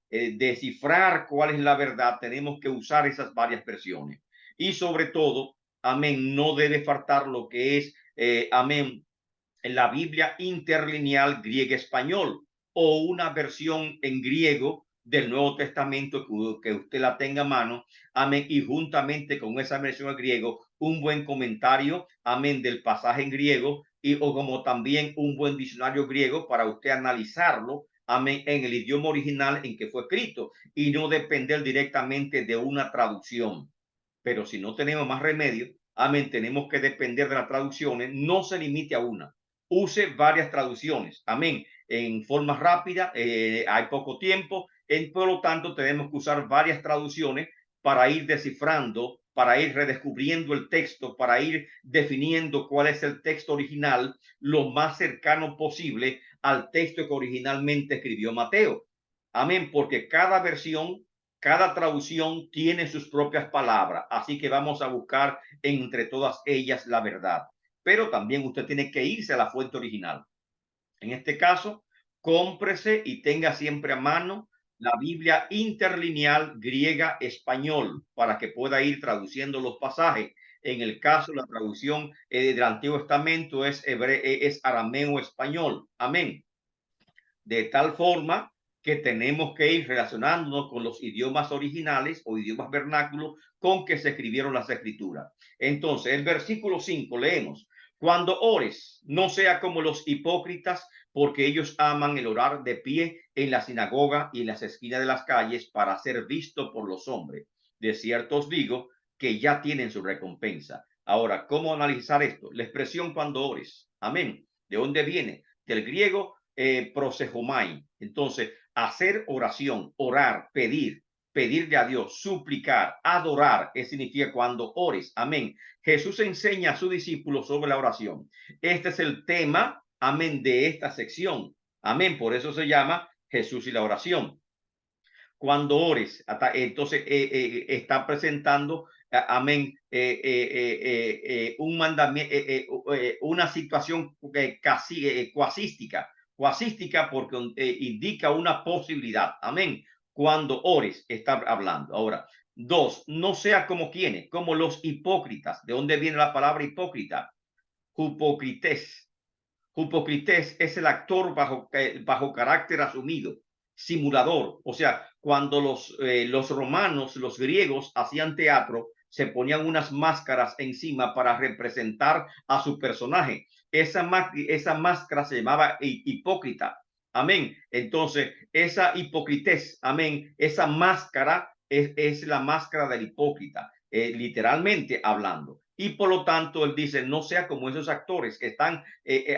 descifrar cuál es la verdad, tenemos que usar esas varias versiones. Y sobre todo, amén, no debe faltar lo que es amén, en la Biblia interlineal griega-español o una versión en griego del Nuevo Testamento que usted la tenga a mano, amén, y juntamente con esa versión en griego, un buen comentario, amén, del pasaje en griego o como también un buen diccionario griego para usted analizarlo, amén, en el idioma original en que fue escrito y no depender directamente de una traducción. Pero si no tenemos más remedio, amén, tenemos que depender de las traducciones, no se limite a una, use varias traducciones, amén, en forma rápida, hay poco tiempo, por lo tanto tenemos que usar varias traducciones para ir descifrando para ir redescubriendo el texto, para ir definiendo cuál es el texto original, lo más cercano posible al texto que originalmente escribió Mateo. Amén, porque cada versión, cada traducción tiene sus propias palabras, así que vamos a buscar entre todas ellas la verdad. Pero también usted tiene que irse a la fuente original. En este caso, cómprese y tenga siempre a mano la Biblia interlineal griega-español para que pueda ir traduciendo los pasajes. En el caso, la traducción del Antiguo Testamento es arameo-español. Amén. De tal forma que tenemos que ir relacionándonos con los idiomas originales o idiomas vernáculos con que se escribieron las escrituras. Entonces, el versículo 5 leemos: cuando ores, no sea como los hipócritas, porque ellos aman el orar de pie en la sinagoga y en las esquinas de las calles para ser visto por los hombres. De cierto os digo que ya tienen su recompensa. Ahora, ¿cómo analizar esto? La expresión cuando ores. Amén. ¿De dónde viene? Del griego prosehomai. Entonces, hacer oración, orar, pedirle a Dios, suplicar, adorar, eso significa cuando ores. Amén. Jesús enseña a sus discípulos sobre la oración. Este es el tema, amén, de esta sección. Amén. Por eso se llama Jesús y la oración. Cuando ores, entonces está presentando, amén, un mandamiento, una situación casi cuasística porque indica una posibilidad. Amén. Cuando ores, está hablando. Ahora, dos, no sea como quienes, como los hipócritas. ¿De dónde viene la palabra hipócrita? Hipocrités. Hipocrités es el actor bajo carácter asumido, simulador. O sea, cuando los romanos, los griegos hacían teatro, se ponían unas máscaras encima para representar a su personaje. Esa máscara se llamaba hipócrita. Amén. Entonces, esa hipocrités, amén, esa máscara es la máscara del hipócrita, literalmente hablando. Y por lo tanto, él dice, no sea como esos actores que están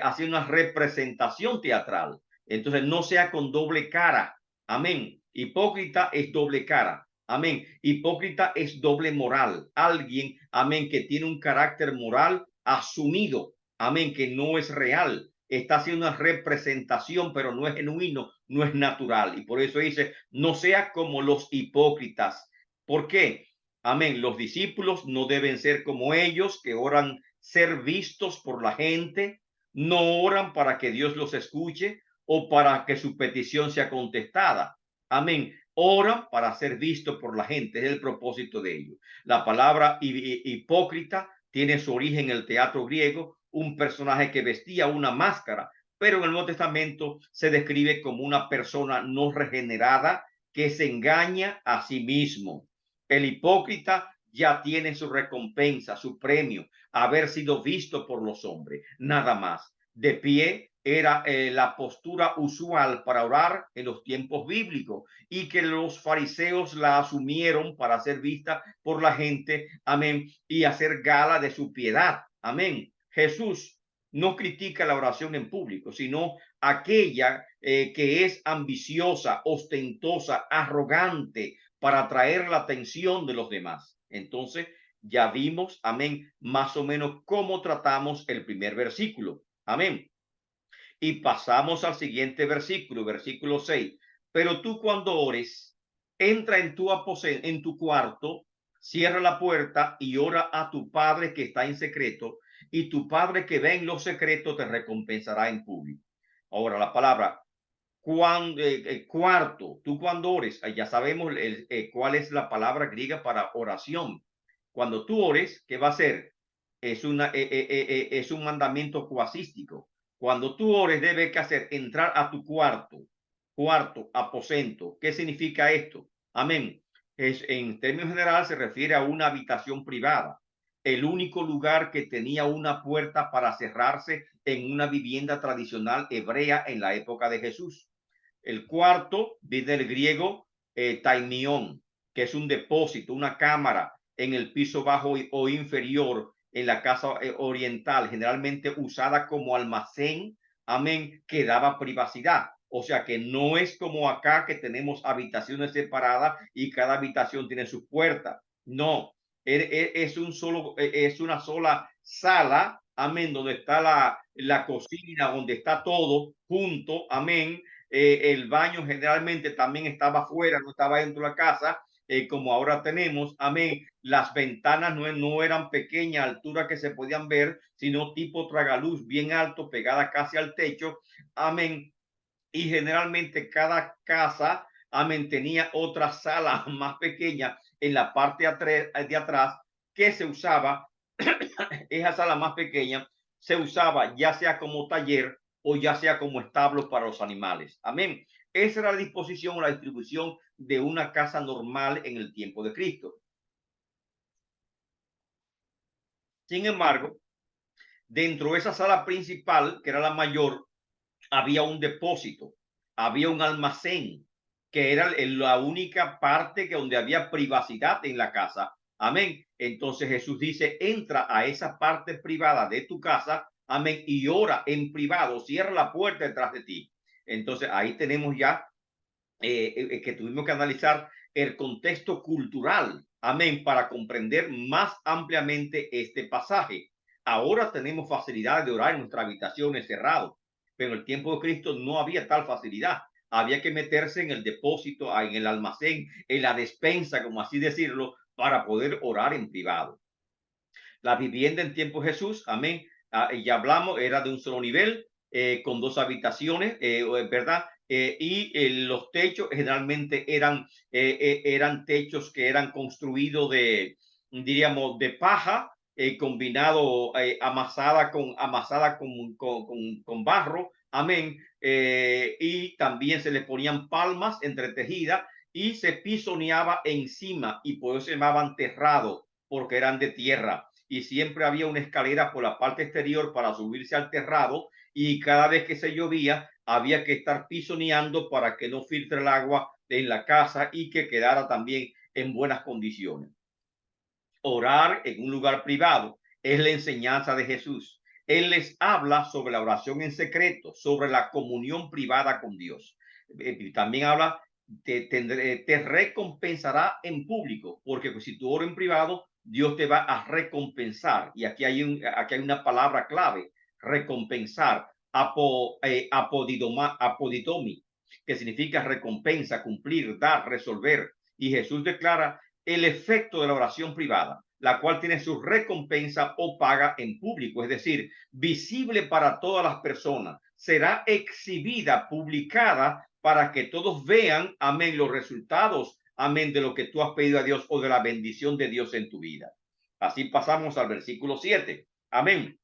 haciendo una representación teatral. Entonces, no sea con doble cara. Amén. Hipócrita es doble cara. Amén. Hipócrita es doble moral. Alguien, amén, que tiene un carácter moral asumido. Amén, que no es real. Está haciendo una representación, pero no es genuino, no es natural. Y por eso dice, no sea como los hipócritas. ¿Por qué? Amén. Los discípulos no deben ser como ellos, que oran ser vistos por la gente. No oran para que Dios los escuche o para que su petición sea contestada. Amén. Oran para ser vistos por la gente. Es el propósito de ellos. La palabra hipócrita tiene su origen en el teatro griego, un personaje que vestía una máscara, pero en el Nuevo Testamento se describe como una persona no regenerada que se engaña a sí mismo. El hipócrita ya tiene su recompensa, su premio, haber sido visto por los hombres, nada más. De pie era la postura usual para orar en los tiempos bíblicos y que los fariseos la asumieron para ser vista por la gente, amén, y hacer gala de su piedad, amén. Jesús no critica la oración en público, sino aquella que es ambiciosa, ostentosa, arrogante, para atraer la atención de los demás. Entonces, ya vimos, amén, más o menos cómo tratamos el primer versículo. Amén. Y pasamos al siguiente versículo, versículo 6. Pero tú cuando ores, entra en tu cuarto, cierra la puerta y ora a tu Padre que está en secreto, y tu Padre que ve en lo secreto te recompensará en público. Ahora, la palabra cuarto, tú cuando ores, ya sabemos cuál es la palabra griega para oración. Cuando tú ores, ¿qué va a ser? Es un mandamiento cuasístico. Cuando tú ores, debes que hacer entrar a tu cuarto, aposento. ¿Qué significa esto? Amén. En términos generales se refiere a una habitación privada, el único lugar que tenía una puerta para cerrarse en una vivienda tradicional hebrea en la época de Jesús. El cuarto viene del griego taimión, que es un depósito, una cámara en el piso bajo o inferior en la casa oriental, generalmente usada como almacén, amén, que daba privacidad. O sea que no es como acá que tenemos habitaciones separadas y cada habitación tiene su puerta. No, es una sola sala, amén, donde está la cocina, donde está todo junto, amén. El baño generalmente también estaba afuera, no estaba dentro de la casa, como ahora tenemos, amén. Las ventanas no eran pequeñas altura que se podían ver, sino tipo tragaluz bien alto, pegada casi al techo, amén. Y generalmente cada casa, amén, tenía otra sala más pequeña en la parte de atrás que se usaba. Esa sala más pequeña se usaba ya sea como taller o ya sea como establo para los animales. Amén. Esa era la disposición o la distribución de una casa normal en el tiempo de Cristo. Sin embargo, dentro de esa sala principal, que era la mayor, había un depósito, había un almacén, que era la única parte que donde había privacidad en la casa. Amén. Entonces Jesús dice, entra a esa parte privada de tu casa, amén, y ora en privado, cierra la puerta detrás de ti. Entonces ahí tenemos ya que tuvimos que analizar el contexto cultural, amén, para comprender más ampliamente este pasaje. Ahora tenemos facilidad de orar en nuestras habitaciones cerrados, pero en el tiempo de Cristo no había tal facilidad. Había que meterse en el depósito, en el almacén, en la despensa, como así decirlo, para poder orar en privado. La vivienda en tiempo de Jesús, amén, ya hablamos, era de un solo nivel, con dos habitaciones, ¿verdad? Los techos generalmente eran techos que eran construidos diríamos, de paja, combinado, amasada con barro, amén, y también se le ponían palmas entretejidas y se pisoneaba encima y por eso se llamaban terrados, porque eran de tierra, y siempre había una escalera por la parte exterior para subirse al terrado, y cada vez que se llovía había que estar pisoneando para que no filtre el agua en la casa y que quedara también en buenas condiciones. Orar en un lugar privado es la enseñanza de Jesús. Él les habla sobre la oración en secreto, sobre la comunión privada con Dios. También habla, te recompensará en público, porque pues, si tú oras en privado, Dios te va a recompensar. Y aquí hay una palabra clave, recompensar, apoditomi, que significa recompensa, cumplir, dar, resolver. Y Jesús declara el efecto de la oración privada, la cual tiene su recompensa o paga en público, es decir, visible para todas las personas. Será exhibida, publicada, para que todos vean, amén, los resultados, amén, de lo que tú has pedido a Dios o de la bendición de Dios en tu vida. Así pasamos al versículo 7. Amén.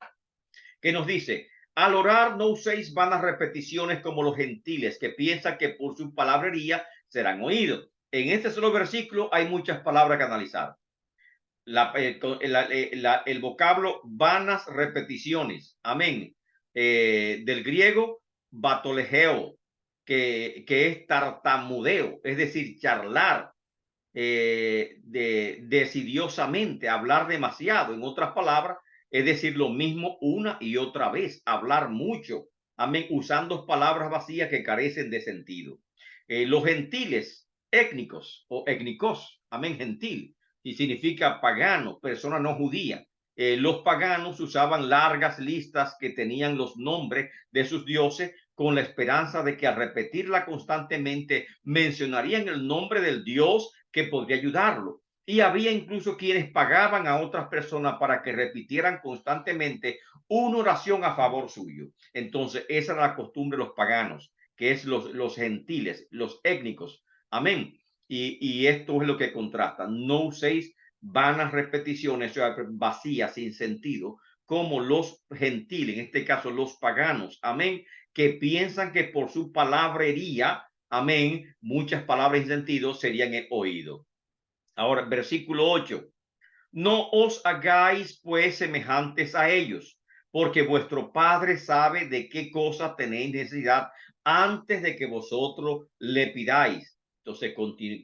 Que nos dice, al orar no uséis vanas repeticiones como los gentiles que piensan que por su palabrería serán oídos. En este solo versículo hay muchas palabras que analizar. El vocablo vanas repeticiones, amén, del griego batolegeo, que es tartamudeo, es decir, charlar desidiosamente, hablar demasiado. En otras palabras, es decir lo mismo una y otra vez, hablar mucho, amén, usando palabras vacías que carecen de sentido. Los gentiles, étnicos o étnicos, amén, gentil, y significa pagano, persona no judía. Los paganos usaban largas listas que tenían los nombres de sus dioses con la esperanza de que al repetirla constantemente mencionarían el nombre del dios que podría ayudarlo. Y había incluso quienes pagaban a otras personas para que repitieran constantemente una oración a favor suyo. Entonces, esa era la costumbre de los paganos, que es los gentiles, los étnicos. Amén. Y esto es lo que contrasta. No uséis vanas repeticiones, o sea, vacías, sin sentido, como los gentiles, en este caso los paganos. Amén. Que piensan que por su palabrería, amén, muchas palabras sin sentido serían el oído. Ahora, versículo 8. No os hagáis pues semejantes a ellos, porque vuestro Padre sabe de qué cosa tenéis necesidad antes de que vosotros le pidáis. Entonces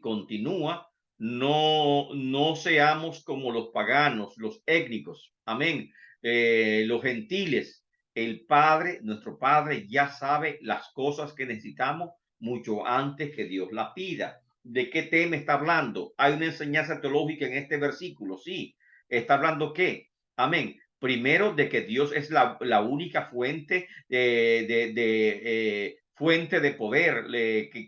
continúa, no seamos como los paganos, los étnicos, amén, los gentiles. El Padre, nuestro Padre, ya sabe las cosas que necesitamos mucho antes que Dios las pida. ¿De qué tema está hablando? ¿Hay una enseñanza teológica en este versículo? Sí. ¿Está hablando qué? Amén. Primero, de que Dios es la única fuente fuente de poder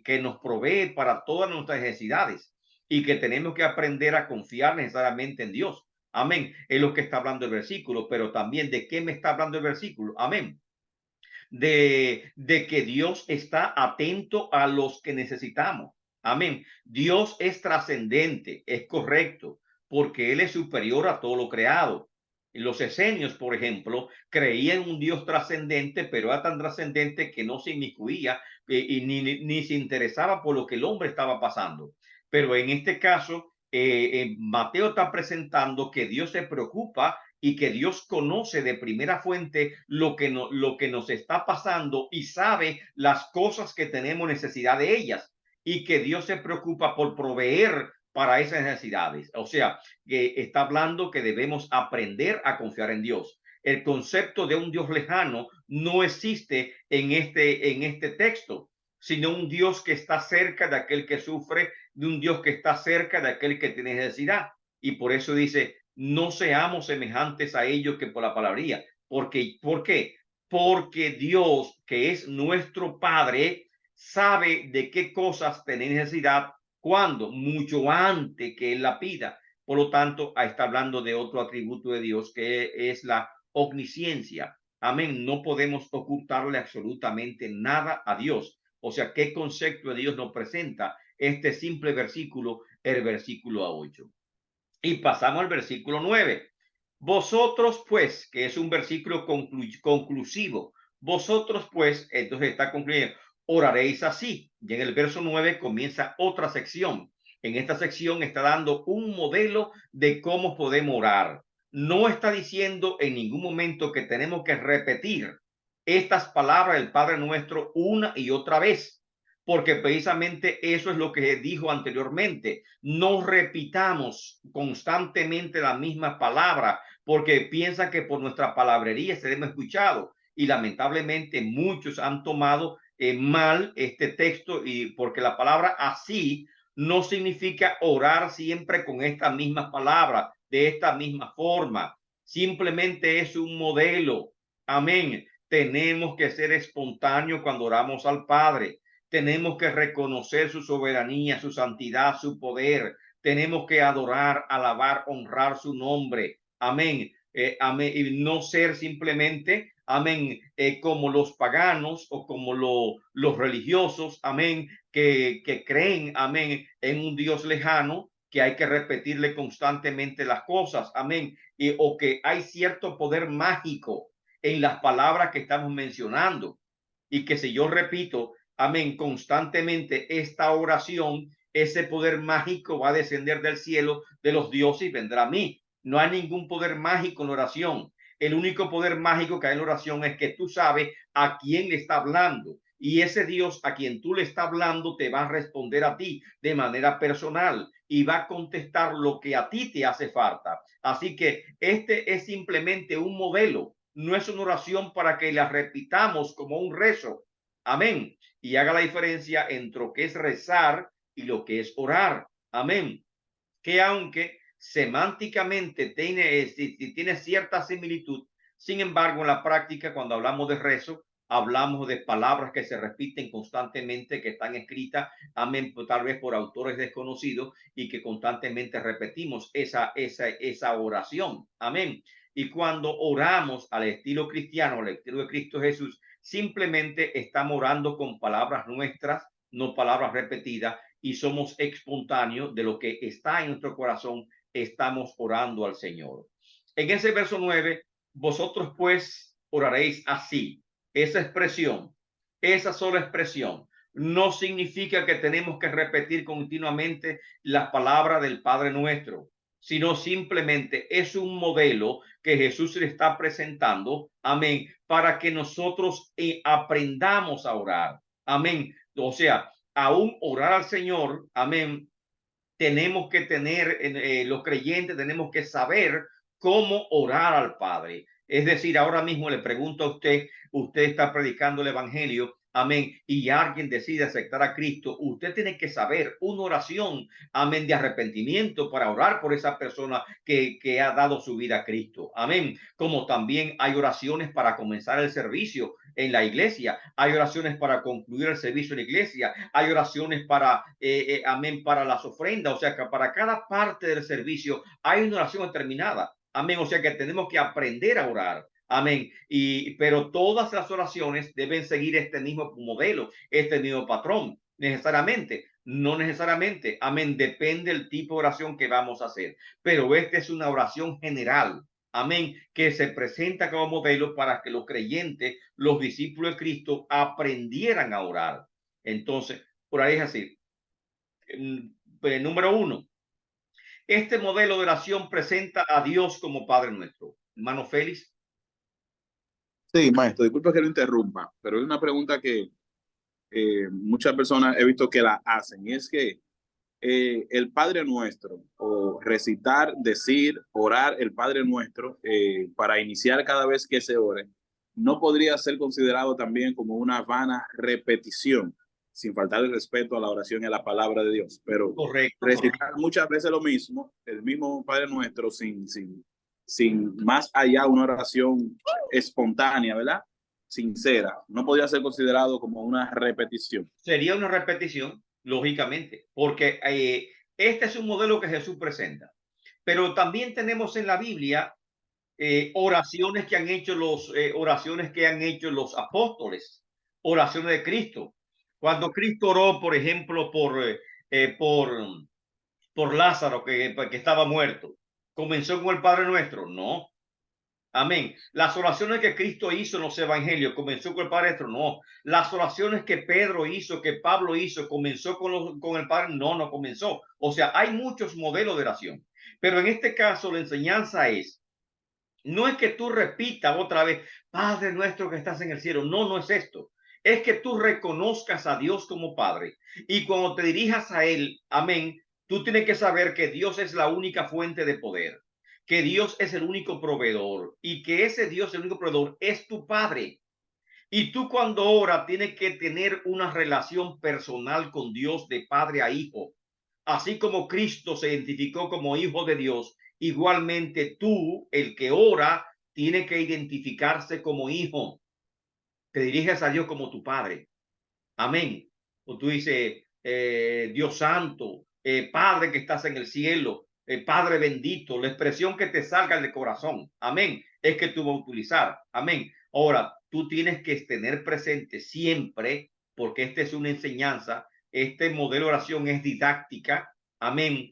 que nos provee para todas nuestras necesidades y que tenemos que aprender a confiar necesariamente en Dios. Amén. Es lo que está hablando el versículo, pero también de qué me está hablando el versículo. Amén. De que Dios está atento a los que necesitamos. Amén. Dios es trascendente, es correcto, porque Él es superior a todo lo creado. Los esenios, por ejemplo, creían en un Dios trascendente, pero era tan trascendente que no se inmiscuía y ni se interesaba por lo que el hombre estaba pasando. Pero en este caso, Mateo está presentando que Dios se preocupa y que Dios conoce de primera fuente lo que nos está pasando y sabe las cosas que tenemos necesidad de ellas y que Dios se preocupa por proveer para esas necesidades. O sea, que está hablando que debemos aprender a confiar en Dios. El concepto de un Dios lejano no existe en este texto, sino un Dios que está cerca de aquel que sufre, de un Dios que está cerca de aquel que tiene necesidad. Y por eso dice, no seamos semejantes a ellos que por la palabría. Porque, ¿por qué? Porque Dios, que es nuestro Padre, sabe de qué cosas tenéis necesidad cuando, mucho antes que Él la pida. Por lo tanto, ahí está hablando de otro atributo de Dios que es la omnisciencia. Amén. No podemos ocultarle absolutamente nada a Dios. O sea, ¿qué concepto de Dios nos presenta este simple versículo, el versículo 8? Y pasamos al versículo 9. Vosotros pues, que es un versículo conclusivo, vosotros pues, entonces está concluyendo, oraréis así. Y en el verso 9 comienza otra sección. En esta sección está dando un modelo de cómo podemos orar. No está diciendo en ningún momento que tenemos que repetir estas palabras del Padre Nuestro una y otra vez, porque precisamente eso es lo que dijo anteriormente. No repitamos constantemente la misma palabra, porque piensa que por nuestra palabrería seremos escuchados. Y lamentablemente muchos han tomado mal este texto, y porque la palabra así no significa orar siempre con esta misma palabra, de esta misma forma. Simplemente es un modelo. Amén. Tenemos que ser espontáneos cuando oramos al Padre. Tenemos que reconocer su soberanía, su santidad, su poder. Tenemos que adorar, alabar, honrar su nombre. Amén. Amén. Y no ser simplemente, amén, como los paganos o como los religiosos, amén, que creen, amén, en un Dios lejano, que hay que repetirle constantemente las cosas, amén, o que hay cierto poder mágico en las palabras que estamos mencionando. Y que si yo repito, amén, constantemente esta oración, ese poder mágico va a descender del cielo de los dioses y vendrá a mí. No hay ningún poder mágico en la oración. El único poder mágico que hay en la oración es que tú sabes a quién le está hablando. Y ese Dios a quien tú le estás hablando te va a responder a ti de manera personal y va a contestar lo que a ti te hace falta. Así que este es simplemente un modelo, no es una oración para que la repitamos como un rezo. Amén. Y haga la diferencia entre lo que es rezar y lo que es orar. Amén. Que aunque semánticamente tiene cierta similitud, sin embargo, en la práctica, cuando hablamos de rezo, hablamos de palabras que se repiten constantemente, que están escritas, amén, tal vez por autores desconocidos y que constantemente repetimos esa oración. Amén. Y cuando oramos al estilo cristiano, al estilo de Cristo Jesús, simplemente estamos orando con palabras nuestras, no palabras repetidas, y somos espontáneos de lo que está en nuestro corazón, estamos orando al Señor. En ese verso 9, vosotros pues oraréis así. Esa expresión, esa sola expresión, no significa que tenemos que repetir continuamente las palabras del Padre Nuestro, sino simplemente es un modelo que Jesús le está presentando, amén, para que nosotros aprendamos a orar, amén. O sea, aún orar al Señor, amén, tenemos que tener, los creyentes tenemos que saber cómo orar al Padre. Es decir, ahora mismo le pregunto a usted, usted está predicando el Evangelio amén, y alguien decide aceptar a Cristo, usted tiene que saber una oración, amén, de arrepentimiento para orar por esa persona que ha dado su vida a Cristo, amén. Como también hay oraciones para comenzar el servicio en la iglesia, hay oraciones para concluir el servicio en la iglesia, hay oraciones para, amén, para las ofrendas, o sea que para cada parte del servicio hay una oración determinada, amén, o sea que tenemos que aprender a orar. Amén. Pero todas las oraciones deben seguir este mismo modelo, este mismo patrón, necesariamente. No necesariamente. Amén. Depende del tipo de oración que vamos a hacer. Pero esta es una oración general. Amén. Que se presenta como modelo para que los creyentes, los discípulos de Cristo, aprendieran a orar. Entonces, por ahí es así. Número uno, este modelo de oración presenta a Dios como Padre nuestro. Hermano Félix. Sí, maestro, disculpe que lo interrumpa, pero es una pregunta que muchas personas he visto que la hacen, y es que el Padre Nuestro, o recitar, decir, orar el Padre Nuestro para iniciar cada vez que se ore, no podría ser considerado también como una vana repetición, sin faltar el respeto a la oración y a la palabra de Dios, pero Correcto, recitar correcto. muchas veces lo mismo, el mismo Padre Nuestro, sin más allá una oración espontánea, ¿verdad? Sincera, no podría ser considerado como una repetición. Sería una repetición, lógicamente, porque este es un modelo que Jesús presenta. Pero también tenemos en la Biblia oraciones que han hecho oraciones que han hecho los apóstoles, oraciones de Cristo. Cuando Cristo oró, por ejemplo, eh, por, por Lázaro, que estaba muerto, ¿comenzó con el Padre Nuestro? No. Amén. Las oraciones que Cristo hizo en los evangelios comenzó con el Padre Nuestro, no. Las oraciones que Pedro hizo, que Pablo hizo, comenzó con el Padre, no, no comenzó. O sea, hay muchos modelos de oración. Pero en este caso, la enseñanza es, no es que tú repitas otra vez, Padre nuestro que estás en el cielo. No, no es esto. Es que tú reconozcas a Dios como Padre. Y cuando te dirijas a Él, amén, tú tienes que saber que Dios es la única fuente de poder, que Dios es el único proveedor y que ese Dios, el único proveedor, es tu Padre. Y tú cuando oras tienes que tener una relación personal con Dios de padre a hijo. Así como Cristo se identificó como hijo de Dios, igualmente tú, el que ora, tiene que identificarse como hijo. Te diriges a Dios como tu padre. Amén. O tú dices, Dios santo, Padre que estás en el cielo, Padre bendito, la expresión que te salga del corazón. Amén. Es que tú vas a utilizar. Amén. Ahora, tú tienes que tener presente siempre, porque esta es una enseñanza, este modelo de oración es didáctica. Amén.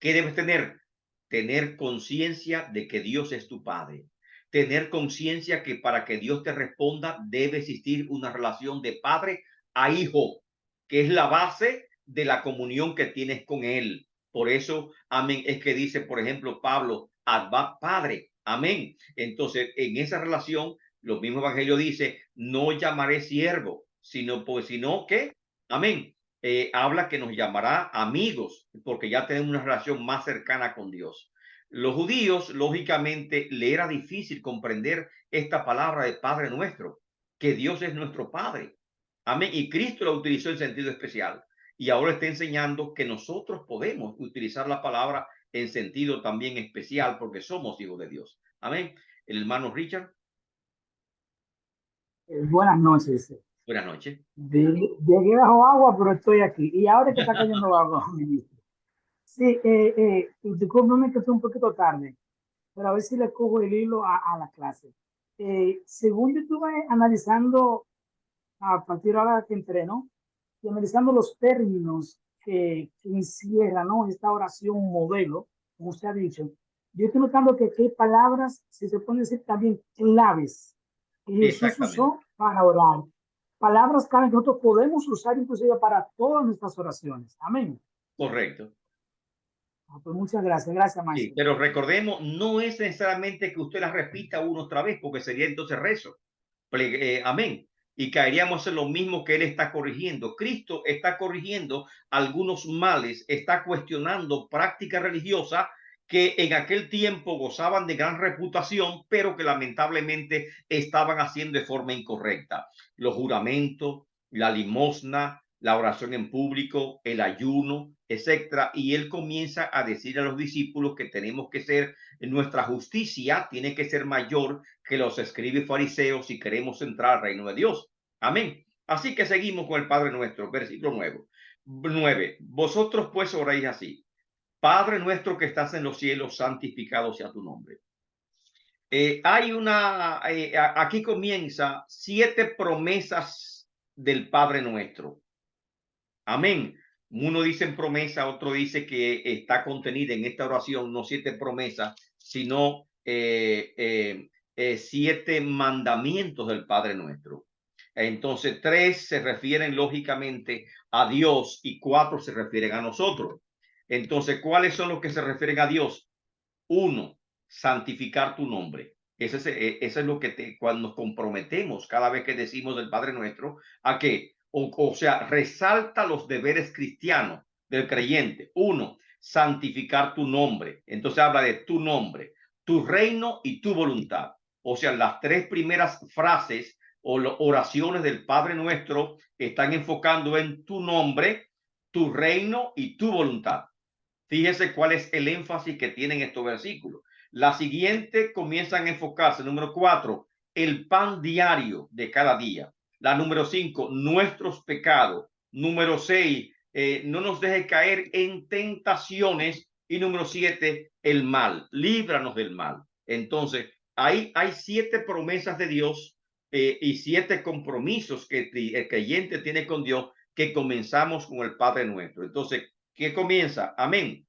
¿Qué debes tener? Tener conciencia de que Dios es tu Padre. Tener conciencia que para que Dios te responda debe existir una relación de padre a hijo, que es la base de la comunión que tienes con Él. Por eso, amén, es que dice, por ejemplo, Pablo, Abba Padre, amén. Entonces, en esa relación, lo mismo Evangelio dice, no llamaré siervo, sino que, amén, habla que nos llamará amigos, porque ya tenemos una relación más cercana con Dios. Los judíos, lógicamente, le era difícil comprender esta palabra de Padre nuestro, que Dios es nuestro Padre. Amén. Y Cristo lo utilizó en sentido especial. Y ahora está enseñando que nosotros podemos utilizar la palabra en sentido también especial porque somos hijos de Dios. Amén. El hermano Richard, Buenas noches. buenas noches. Llegué bajo agua, pero estoy aquí. Y ahora que está cayendo agua, ministro. Sí, discúlpeme que estoy un poquito tarde, pero a ver si le cojo el hilo a la clase. Según yo estuve analizando, a partir de ahora que entreno, y analizando los términos que encierra, ¿no?, esta oración modelo, como usted ha dicho, yo estoy notando que hay palabras, si se puede decir también, claves que Jesús Exactamente. usó para orar. Palabras claves que nosotros podemos usar inclusive para todas nuestras oraciones. Amén. Correcto. Pues muchas gracias. Gracias, Sí, maestro. pero recordemos, no es necesariamente que usted la repita una otra vez, porque sería entonces rezo. Amén. Y caeríamos en lo mismo que él está corrigiendo. Cristo está corrigiendo algunos males, está cuestionando práctica religiosa que en aquel tiempo gozaban de gran reputación, pero que lamentablemente estaban haciendo de forma incorrecta. Los juramentos, la limosna, la oración en público, el ayuno, etcétera. Y él comienza a decir a los discípulos que tenemos que ser, nuestra justicia tiene que ser mayor que los escribas y fariseos si queremos entrar al reino de Dios. Amén. Así que seguimos con el Padre Nuestro, versículo 9. Vosotros pues oráis así: Padre nuestro que estás en los cielos, santificado sea tu nombre. Aquí comienza 7 promesas del Padre Nuestro. Amén. Uno dice en promesa, otro dice que está contenida en esta oración, no 7 promesas, sino 7 mandamientos del Padre Nuestro. Entonces 3 se refieren lógicamente a Dios y 4 se refieren a nosotros. Entonces, ¿cuáles son los que se refieren a Dios? 1, santificar tu nombre. Eso es lo que cuando nos comprometemos cada vez que decimos del Padre Nuestro, ¿a qué? O sea, resalta los deberes cristianos del creyente. 1, santificar tu nombre. Entonces habla de tu nombre, tu reino y tu voluntad. O sea, las 3 primeras frases o oraciones del Padre Nuestro están enfocando en tu nombre, tu reino y tu voluntad. Fíjese cuál es el énfasis que tienen estos versículos. La siguiente comienzan a enfocarse. Número 4, el pan diario de cada día. La número 5, nuestros pecados. Número 6, no nos deje caer en tentaciones. Y número 7, el mal. Líbranos del mal. Entonces, ahí hay 7 promesas de Dios y 7 compromisos que el creyente tiene con Dios, que comenzamos con el Padre Nuestro. Entonces, ¿qué comienza? Amén.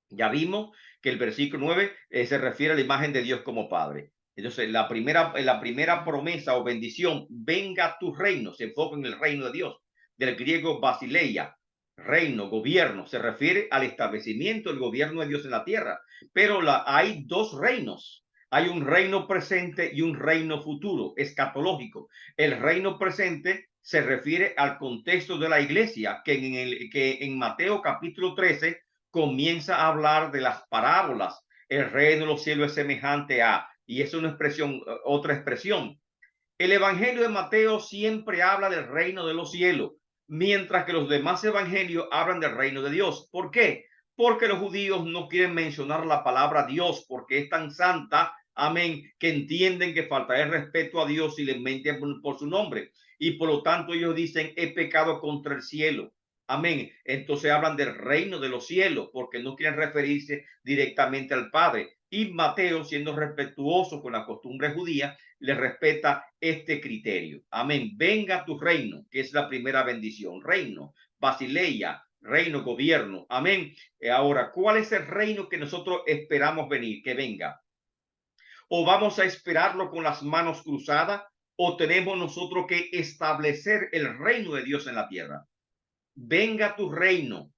Ya vimos que el versículo 9 se refiere a la imagen de Dios como Padre. Entonces, la primera promesa o bendición, venga tu reino, se enfoca en el reino de Dios. Del griego basileia, reino, gobierno, se refiere al establecimiento del gobierno de Dios en la tierra. Pero hay 2 reinos. Hay un reino presente y un reino futuro, escatológico. El reino presente se refiere al contexto de la iglesia, que en Mateo capítulo 13 comienza a hablar de las parábolas. El reino de los cielos es semejante a, y es una expresión, otra expresión. El evangelio de Mateo siempre habla del reino de los cielos, mientras que los demás evangelios hablan del reino de Dios. ¿Por qué? Porque los judíos no quieren mencionar la palabra Dios porque es tan santa, amén, que entienden que falta el respeto a Dios y le menten por su nombre. Y por lo tanto ellos dicen, he pecado contra el cielo. Amén. Entonces hablan del reino de los cielos porque no quieren referirse directamente al Padre. Y Mateo, siendo respetuoso con la costumbre judía, le respeta este criterio. Amén. Venga tu reino, que es la primera bendición. Reino, basileia, reino, gobierno. Amén. Ahora, ¿cuál es el reino que nosotros esperamos venir, que venga? ¿O vamos a esperarlo con las manos cruzadas? ¿O tenemos nosotros que establecer el reino de Dios en la tierra? Venga tu reino.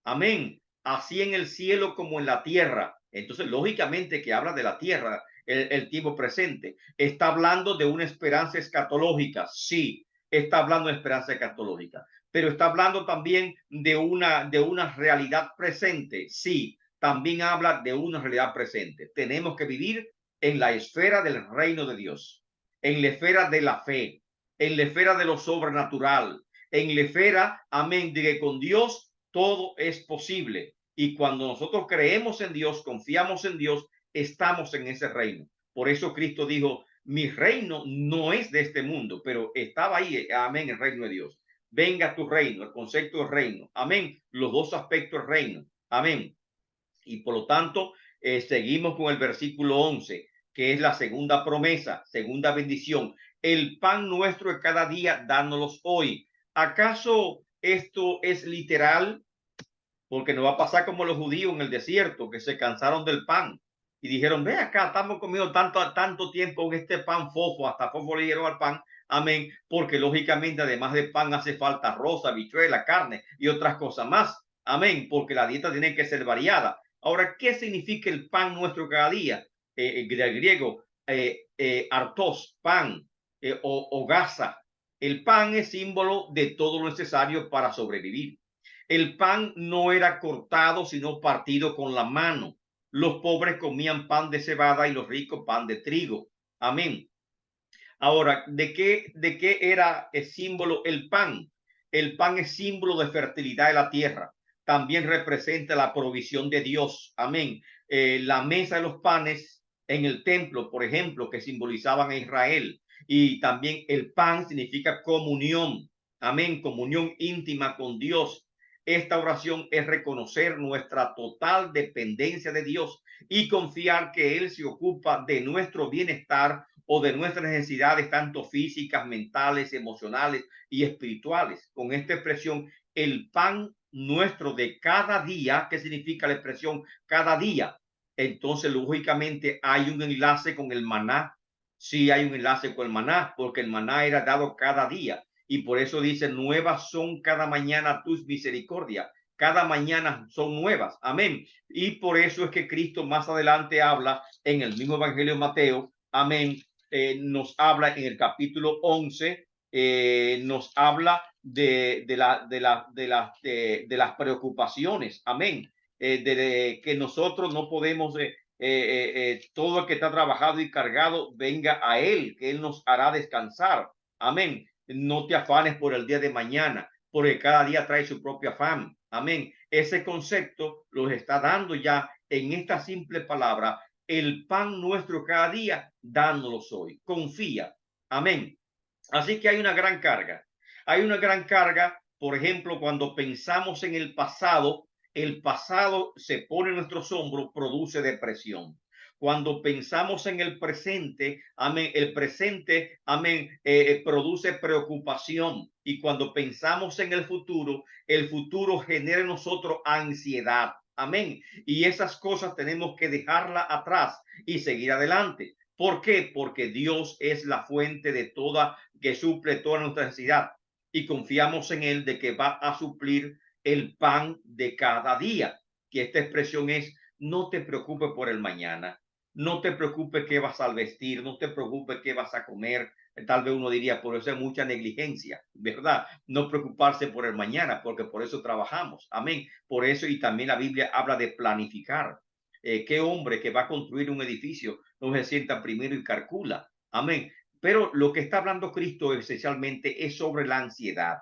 Amén. Así en el cielo como en la tierra. Entonces, lógicamente que habla de la tierra, el tiempo presente. Está hablando de una esperanza escatológica. Sí, está hablando de esperanza escatológica. Pero está hablando también de una realidad presente. Sí, también habla de una realidad presente. Tenemos que vivir en la esfera del reino de Dios, en la esfera de la fe, en la esfera de lo sobrenatural, en la esfera, amén, de que con Dios todo es posible. Y cuando nosotros creemos en Dios, confiamos en Dios, estamos en ese reino. Por eso Cristo dijo, mi reino no es de este mundo, pero estaba ahí, amén, el reino de Dios. Venga tu reino, el concepto de reino, amén, los 2 aspectos del reino, amén. Y por lo tanto, seguimos con el versículo 11, que es la segunda promesa, segunda bendición. El pan nuestro de cada día, dánoslos hoy. ¿Acaso esto es literal? Porque no va a pasar como los judíos en el desierto, que se cansaron del pan y dijeron, ve acá, estamos comiendo tanto tiempo en este pan fofo, hasta fofo le dieron al pan, amén, porque lógicamente además de pan hace falta arroz, habichuela, carne y otras cosas más, amén, porque la dieta tiene que ser variada. Ahora, ¿qué significa el pan nuestro cada día? El griego, artos, pan, o gasa. El pan es símbolo de todo lo necesario para sobrevivir. El pan no era cortado, sino partido con la mano. Los pobres comían pan de cebada y los ricos pan de trigo. Amén. Ahora, ¿de qué era el símbolo el pan? El pan es símbolo de fertilidad de la tierra. También representa la provisión de Dios. Amén. La mesa de los panes en el templo, por ejemplo, que simbolizaban a Israel. Y también el pan significa comunión. Amén. Comunión íntima con Dios. Esta oración es reconocer nuestra total dependencia de Dios y confiar que Él se ocupa de nuestro bienestar o de nuestras necesidades, tanto físicas, mentales, emocionales y espirituales. Con esta expresión, el pan nuestro de cada día, ¿qué significa la expresión cada día? Entonces, lógicamente, hay un enlace con el maná. Sí hay un enlace con el maná, porque el maná era dado cada día. Y por eso dice, nuevas son cada mañana tus misericordias. Cada mañana son nuevas. Amén. Y por eso es que Cristo más adelante habla en el mismo Evangelio de Mateo. Amén. Nos habla en el capítulo 11, nos habla de las preocupaciones. Amén. De que nosotros no podemos, todo el que está trabajado y cargado, venga a Él, que Él nos hará descansar. Amén. No te afanes por el día de mañana, porque cada día trae su propio afán. Amén. Ese concepto los está dando ya en esta simple palabra. El pan nuestro cada día, dándolos hoy. Confía. Amén. Así que hay una gran carga. Hay una gran carga, por ejemplo, cuando pensamos en el pasado se pone en nuestros hombros, produce depresión. Cuando pensamos en el presente, amén, el presente, amén, produce preocupación. Y cuando pensamos en el futuro genera en nosotros ansiedad. Amén. Y esas cosas tenemos que dejarlas atrás y seguir adelante. ¿Por qué? Porque Dios es la fuente de toda, que suple toda nuestra necesidad. Y confiamos en Él de que va a suplir el pan de cada día. Que esta expresión es, no te preocupes por el mañana. No te preocupes qué vas a vestir, no te preocupes qué vas a comer. Tal vez uno diría, por eso es mucha negligencia, ¿verdad? No preocuparse por el mañana, porque por eso trabajamos. Amén. Por eso, y también la Biblia habla de planificar. ¿Qué hombre que va a construir un edificio no se sienta primero y calcula? Amén. Pero lo que está hablando Cristo esencialmente es sobre la ansiedad.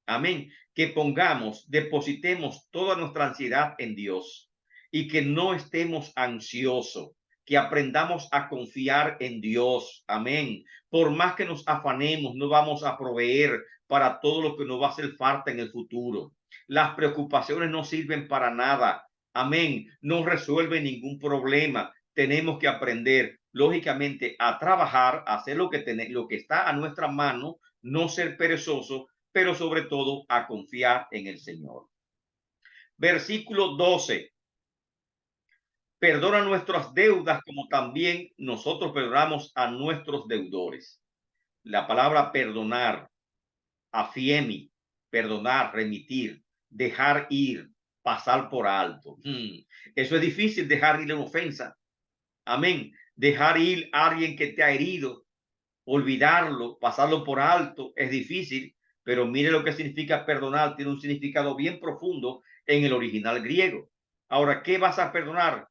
Amén. Que pongamos, depositemos toda nuestra ansiedad en Dios y que no estemos ansiosos, que aprendamos a confiar en Dios. Amén. Por más que nos afanemos, no vamos a proveer para todo lo que nos va a hacer falta en el futuro. Las preocupaciones no sirven para nada. Amén. No resuelve ningún problema. Tenemos que aprender, lógicamente, a trabajar, a hacer lo que está a nuestra mano, no ser perezoso, pero sobre todo a confiar en el Señor. Versículo 12. Perdona nuestras deudas como también nosotros perdonamos a nuestros deudores. La palabra perdonar, afiemi, perdonar, remitir, dejar ir, pasar por alto. Eso es difícil, dejar ir en ofensa. Amén. Dejar ir a alguien que te ha herido, olvidarlo, pasarlo por alto, es difícil, pero mire lo que significa perdonar. Tiene un significado bien profundo en el original griego. Ahora, ¿qué vas a perdonar?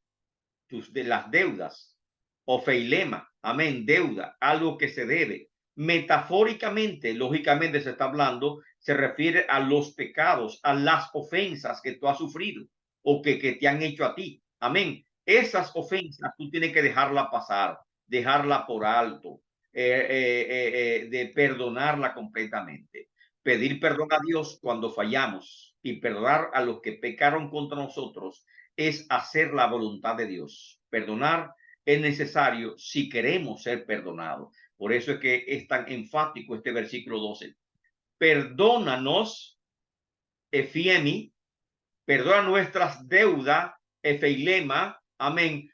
De las deudas o feilema, amén, deuda, algo que se debe. Metafóricamente, lógicamente se está hablando, se refiere a los pecados, a las ofensas que tú has sufrido o que te han hecho a ti. Amén. Esas ofensas tú tienes que dejarla pasar, dejarla por alto, de perdonarla completamente. Pedir perdón a Dios cuando fallamos y perdonar a los que pecaron contra nosotros es hacer la voluntad de Dios. Perdonar es necesario si queremos ser perdonados. Por eso es que es tan enfático este versículo 12. Perdónanos, efiemi, perdona nuestras deudas, efeilema, amén,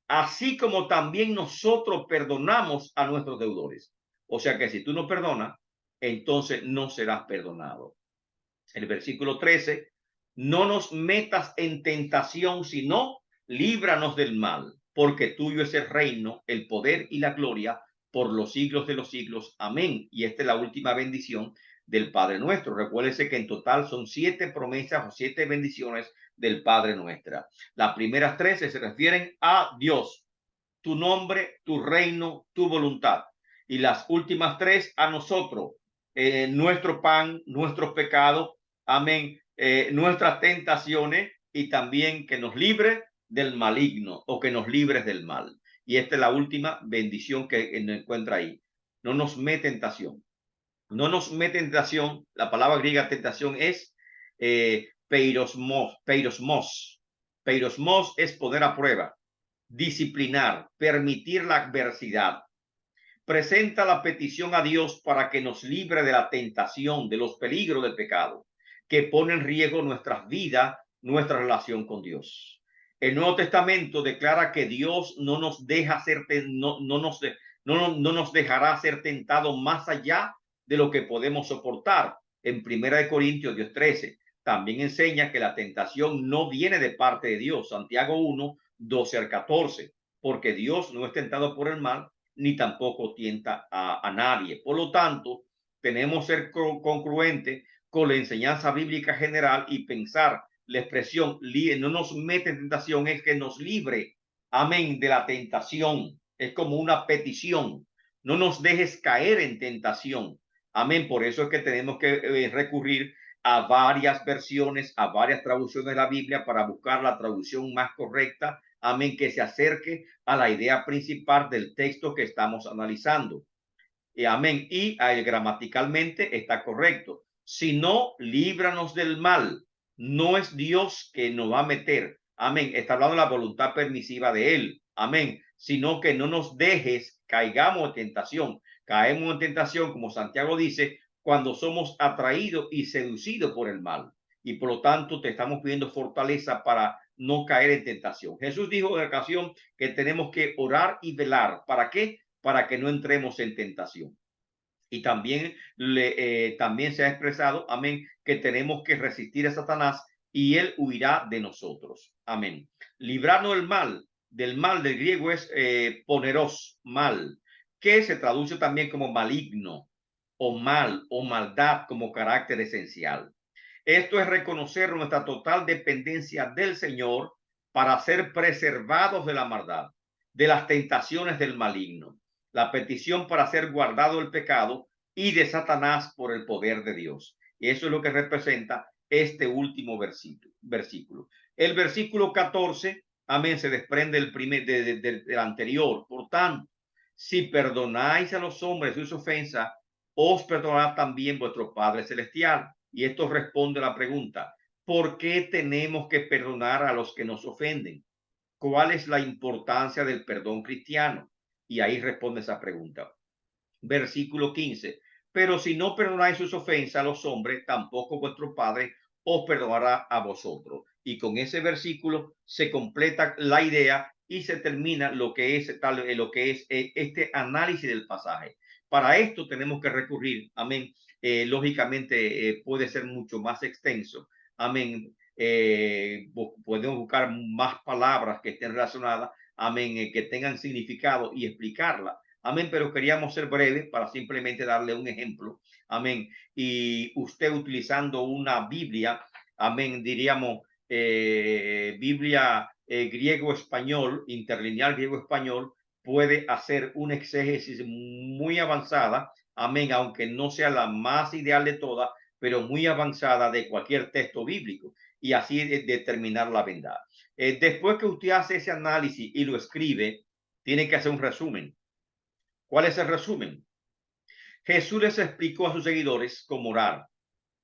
así como también nosotros perdonamos a nuestros deudores. O sea que si tú no perdonas, entonces no serás perdonado. El versículo 13, no nos metas en tentación, sino líbranos del mal, porque tuyo es el reino, el poder y la gloria por los siglos de los siglos. Amén. Y esta es la última bendición del Padre nuestro. Recuérdese que en total son 7 promesas o 7 bendiciones del Padre Nuestra. Las primeras 13 se refieren a Dios, tu nombre, tu reino, tu voluntad. Y las últimas 3 a nosotros, nuestro pan, nuestros pecados, amén, nuestras tentaciones, y también que nos libre del maligno, o que nos libres del mal. Y esta es la última bendición que nos encuentra ahí. No nos mete tentación. No nos mete tentación. La palabra griega tentación es peirosmos. Peirosmos es poner a prueba, disciplinar, permitir la adversidad. Presenta la petición a Dios para que nos libre de la tentación, de los peligros del pecado, que pone en riesgo nuestras vidas, nuestra relación con Dios. El Nuevo Testamento declara que Dios no nos deja ser, no nos dejará ser tentado más allá de lo que podemos soportar. En 1 Corintios 10:13 también enseña que la tentación no viene de parte de Dios. Santiago 1:12-14, porque Dios no es tentado por el mal, ni tampoco tienta a nadie. Por lo tanto, tenemos que ser congruentes con la enseñanza bíblica general y pensar la expresión no nos mete en tentación es que nos libre, amén, de la tentación. Es como una petición. No nos dejes caer en tentación. Amén. Por eso es que tenemos que recurrir a varias versiones, a varias traducciones de la Biblia para buscar la traducción más correcta, amén, que se acerque a la idea principal del texto que estamos analizando. Amén. Y gramaticalmente está correcto. Si no, líbranos del mal. No es Dios que nos va a meter. Amén. Está hablando de la voluntad permisiva de Él. Amén. Sino que no nos dejes, caigamos en tentación. Caemos en tentación, como Santiago dice, cuando somos atraídos y seducidos por el mal. Y por lo tanto, te estamos pidiendo fortaleza para no caer en tentación. Jesús dijo en ocasión que tenemos que orar y velar. ¿Para qué? Para que no entremos en tentación. Y también, también se ha expresado, amén, que tenemos que resistir a Satanás y él huirá de nosotros. Amén. Librarnos del mal del griego es poneros, mal, que se traduce también como maligno o mal o maldad como carácter esencial. Esto es reconocer nuestra total dependencia del Señor para ser preservados de la maldad, de las tentaciones del maligno. La petición para ser guardado del pecado y de Satanás por el poder de Dios. Y eso es lo que representa este último versículo. El versículo 14, amén, se desprende del anterior. Por tanto, si perdonáis a los hombres sus ofensas, os perdonará también vuestro Padre Celestial. Y esto responde a la pregunta, ¿por qué tenemos que perdonar a los que nos ofenden? ¿Cuál es la importancia del perdón cristiano? Y ahí responde esa pregunta. Versículo 15. Pero si no perdonáis sus ofensas a los hombres, tampoco vuestro Padre os perdonará a vosotros. Y con ese versículo se completa la idea y se termina lo que es este análisis del pasaje. Para esto tenemos que recurrir, amén. Lógicamente puede ser mucho más extenso, amén. Podemos buscar más palabras que estén relacionadas, amén, que tengan significado y explicarla. Amén, pero queríamos ser breves para simplemente darle un ejemplo. Amén. Y usted utilizando una Biblia, amén, diríamos Biblia griego-español, interlineal griego-español, puede hacer una exégesis muy avanzada, amén, aunque no sea la más ideal de todas, pero muy avanzada de cualquier texto bíblico y así determinar la verdad. Después que usted hace ese análisis y lo escribe, tiene que hacer un resumen. ¿Cuál es el resumen? Jesús les explicó a sus seguidores cómo orar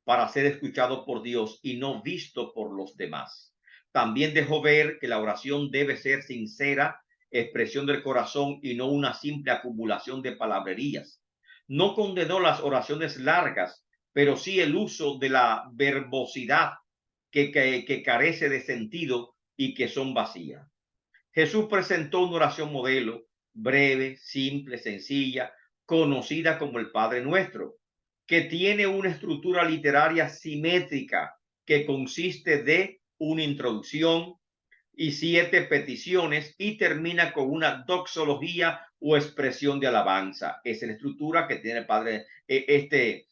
para ser escuchado por Dios y no visto por los demás. También dejó ver que la oración debe ser sincera, expresión del corazón y no una simple acumulación de palabrerías. No condenó las oraciones largas, pero sí el uso de la verbosidad que carece de sentido y que son vacías. Jesús presentó una oración modelo, breve, simple, sencilla, conocida como el Padre Nuestro, que tiene una estructura literaria simétrica que consiste de una introducción y 7 peticiones y termina con una doxología o expresión de alabanza. Esa es la estructura que tiene el Padre, este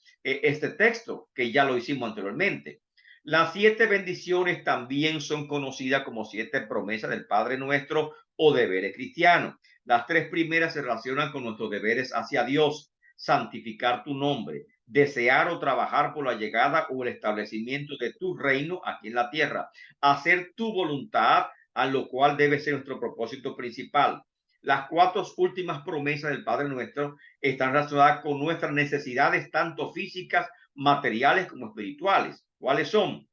texto, que ya lo hicimos anteriormente. Las 7 bendiciones también son conocidas como 7 promesas del Padre Nuestro o deberes cristianos. Las 3 primeras se relacionan con nuestros deberes hacia Dios: santificar tu nombre, desear o trabajar por la llegada o el establecimiento de tu reino aquí en la tierra, hacer tu voluntad, a lo cual debe ser nuestro propósito principal. Las 4 últimas promesas del Padre Nuestro están relacionadas con nuestras necesidades, tanto físicas, materiales como espirituales. ¿Cuáles son?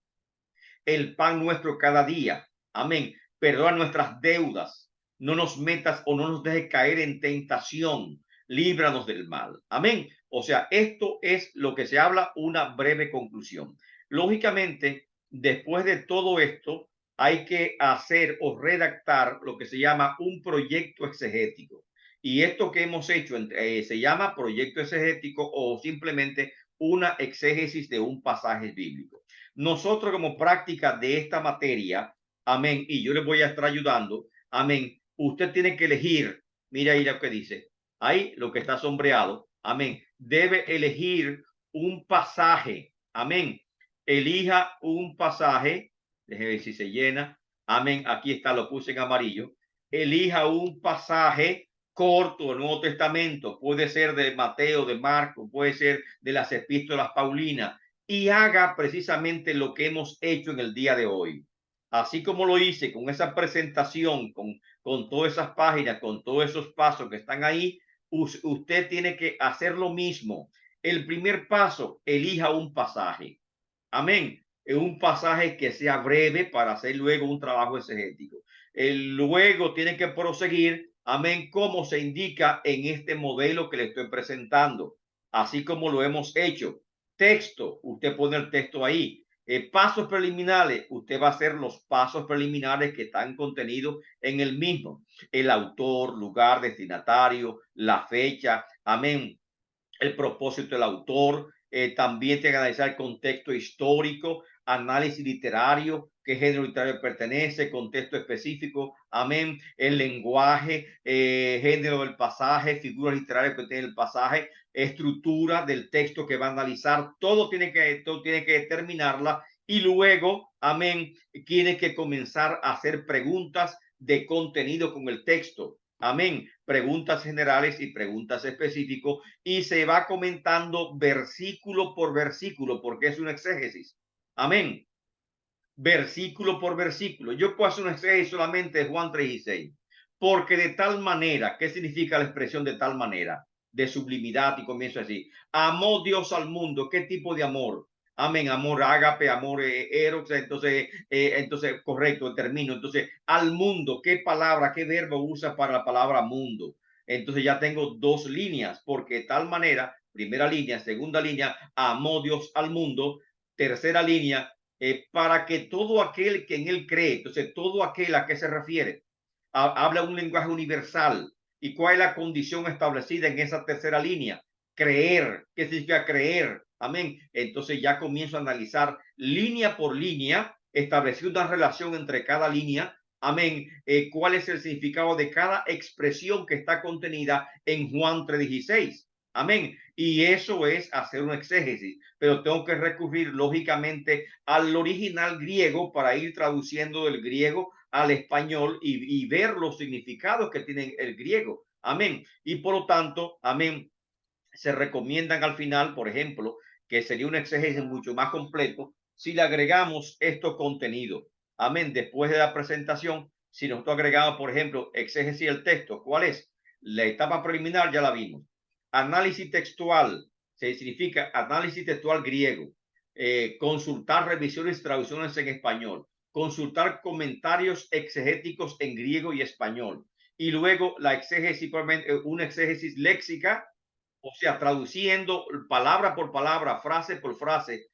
El pan nuestro cada día. Amén. Perdona nuestras deudas. No nos metas o no nos dejes caer en tentación. Líbranos del mal. Amén. O sea, esto es lo que se habla, una breve conclusión. Lógicamente, después de todo esto, hay que hacer o redactar lo que se llama un proyecto exegético. Y esto que hemos hecho se llama proyecto exegético o simplemente una exégesis de un pasaje bíblico. Nosotros, como práctica de esta materia, amén, y yo les voy a estar ayudando, amén, usted tiene que elegir, mira ahí lo que dice, ahí lo que está sombreado, amén, debe elegir un pasaje, amén, elija un pasaje, déjeme ver si se llena, amén, aquí está, lo puse en amarillo, elija un pasaje corto del Nuevo Testamento, puede ser de Mateo, de Marcos, puede ser de las epístolas paulinas, y haga precisamente lo que hemos hecho en el día de hoy. Así como lo hice con esa presentación, con todas esas páginas, con todos esos pasos que están ahí, usted tiene que hacer lo mismo. El primer paso, elija un pasaje. Amén. Un pasaje que sea breve para hacer luego un trabajo exegético. Luego tiene que proseguir, amén, como se indica en este modelo que le estoy presentando, así como lo hemos hecho. Texto, usted pone el texto ahí. Pasos preliminares, usted va a hacer los pasos preliminares que están contenidos en el mismo. El autor, lugar, destinatario, la fecha, amén, el propósito del autor, también tiene que analizar el contexto histórico, análisis literario, qué género literario pertenece, contexto específico, amén, el lenguaje, género del pasaje, figuras literarias que tiene el pasaje, estructura del texto que va a analizar, todo tiene que determinarla y luego, amén, tiene que comenzar a hacer preguntas de contenido con el texto. Amén. Preguntas generales y preguntas específicas, y se va comentando versículo por versículo, porque es un exégesis. Amén. Versículo por versículo. Yo puedo hacer un exégesis solamente de Juan 3:16, porque de tal manera, ¿qué significa la expresión de tal manera? De sublimidad, y comienzo así. Amó Dios al mundo. ¿Qué tipo de amor? Amén, amor ágape, amor eros, entonces, correcto, termino. Entonces, al mundo, ¿qué palabra, qué verbo usa para la palabra mundo? Entonces ya tengo 2 líneas, porque de tal manera, primera línea, segunda línea, amó Dios al mundo, tercera línea, para que todo aquel que en él cree, entonces todo aquel a qué se refiere, habla un lenguaje universal. ¿Y cuál es la condición establecida en esa tercera línea? Creer. ¿Qué significa creer? Amén. Entonces ya comienzo a analizar línea por línea, establecer una relación entre cada línea. Amén. ¿Cuál es el significado de cada expresión que está contenida en Juan 3:16? Amén. Y eso es hacer un exégesis, pero tengo que recurrir lógicamente al original griego para ir traduciendo del griego al español y ver los significados que tiene el griego. Amén. Y por lo tanto, amén, se recomiendan al final, por ejemplo, que sería un exégesis mucho más completo si le agregamos estos contenidos. Amén. Después de la presentación, si nosotros agregamos, por ejemplo, exégesis del texto, ¿cuál es? La etapa preliminar ya la vimos. Análisis textual, se significa análisis textual griego. Consultar revisiones y traducciones en español. Consultar comentarios exegéticos en griego y español. Y luego la exégesis, una exégesis léxica, o sea, traduciendo palabra por palabra, frase por frase,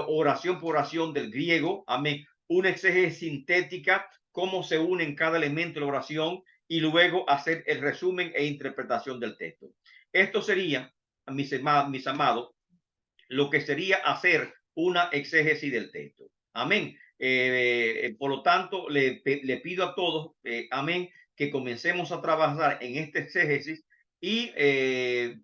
oración por oración del griego, amén, una exégesis sintética, cómo se unen cada elemento de la oración, y luego hacer el resumen e interpretación del texto. Esto sería, mis amados, lo que sería hacer una exégesis del texto. Amén. Por lo tanto, le pido a todos, amén, que comencemos a trabajar en este exégesis y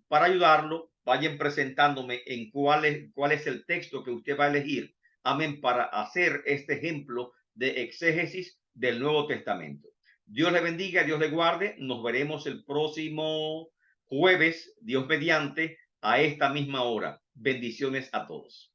para ayudarlo, vayan presentándome en cuál es el texto que usted va a elegir. amén, para hacer este ejemplo de exégesis del Nuevo Testamento. Dios le bendiga, Dios le guarde. Nos veremos el próximo jueves, Dios mediante, a esta misma hora. Bendiciones a todos.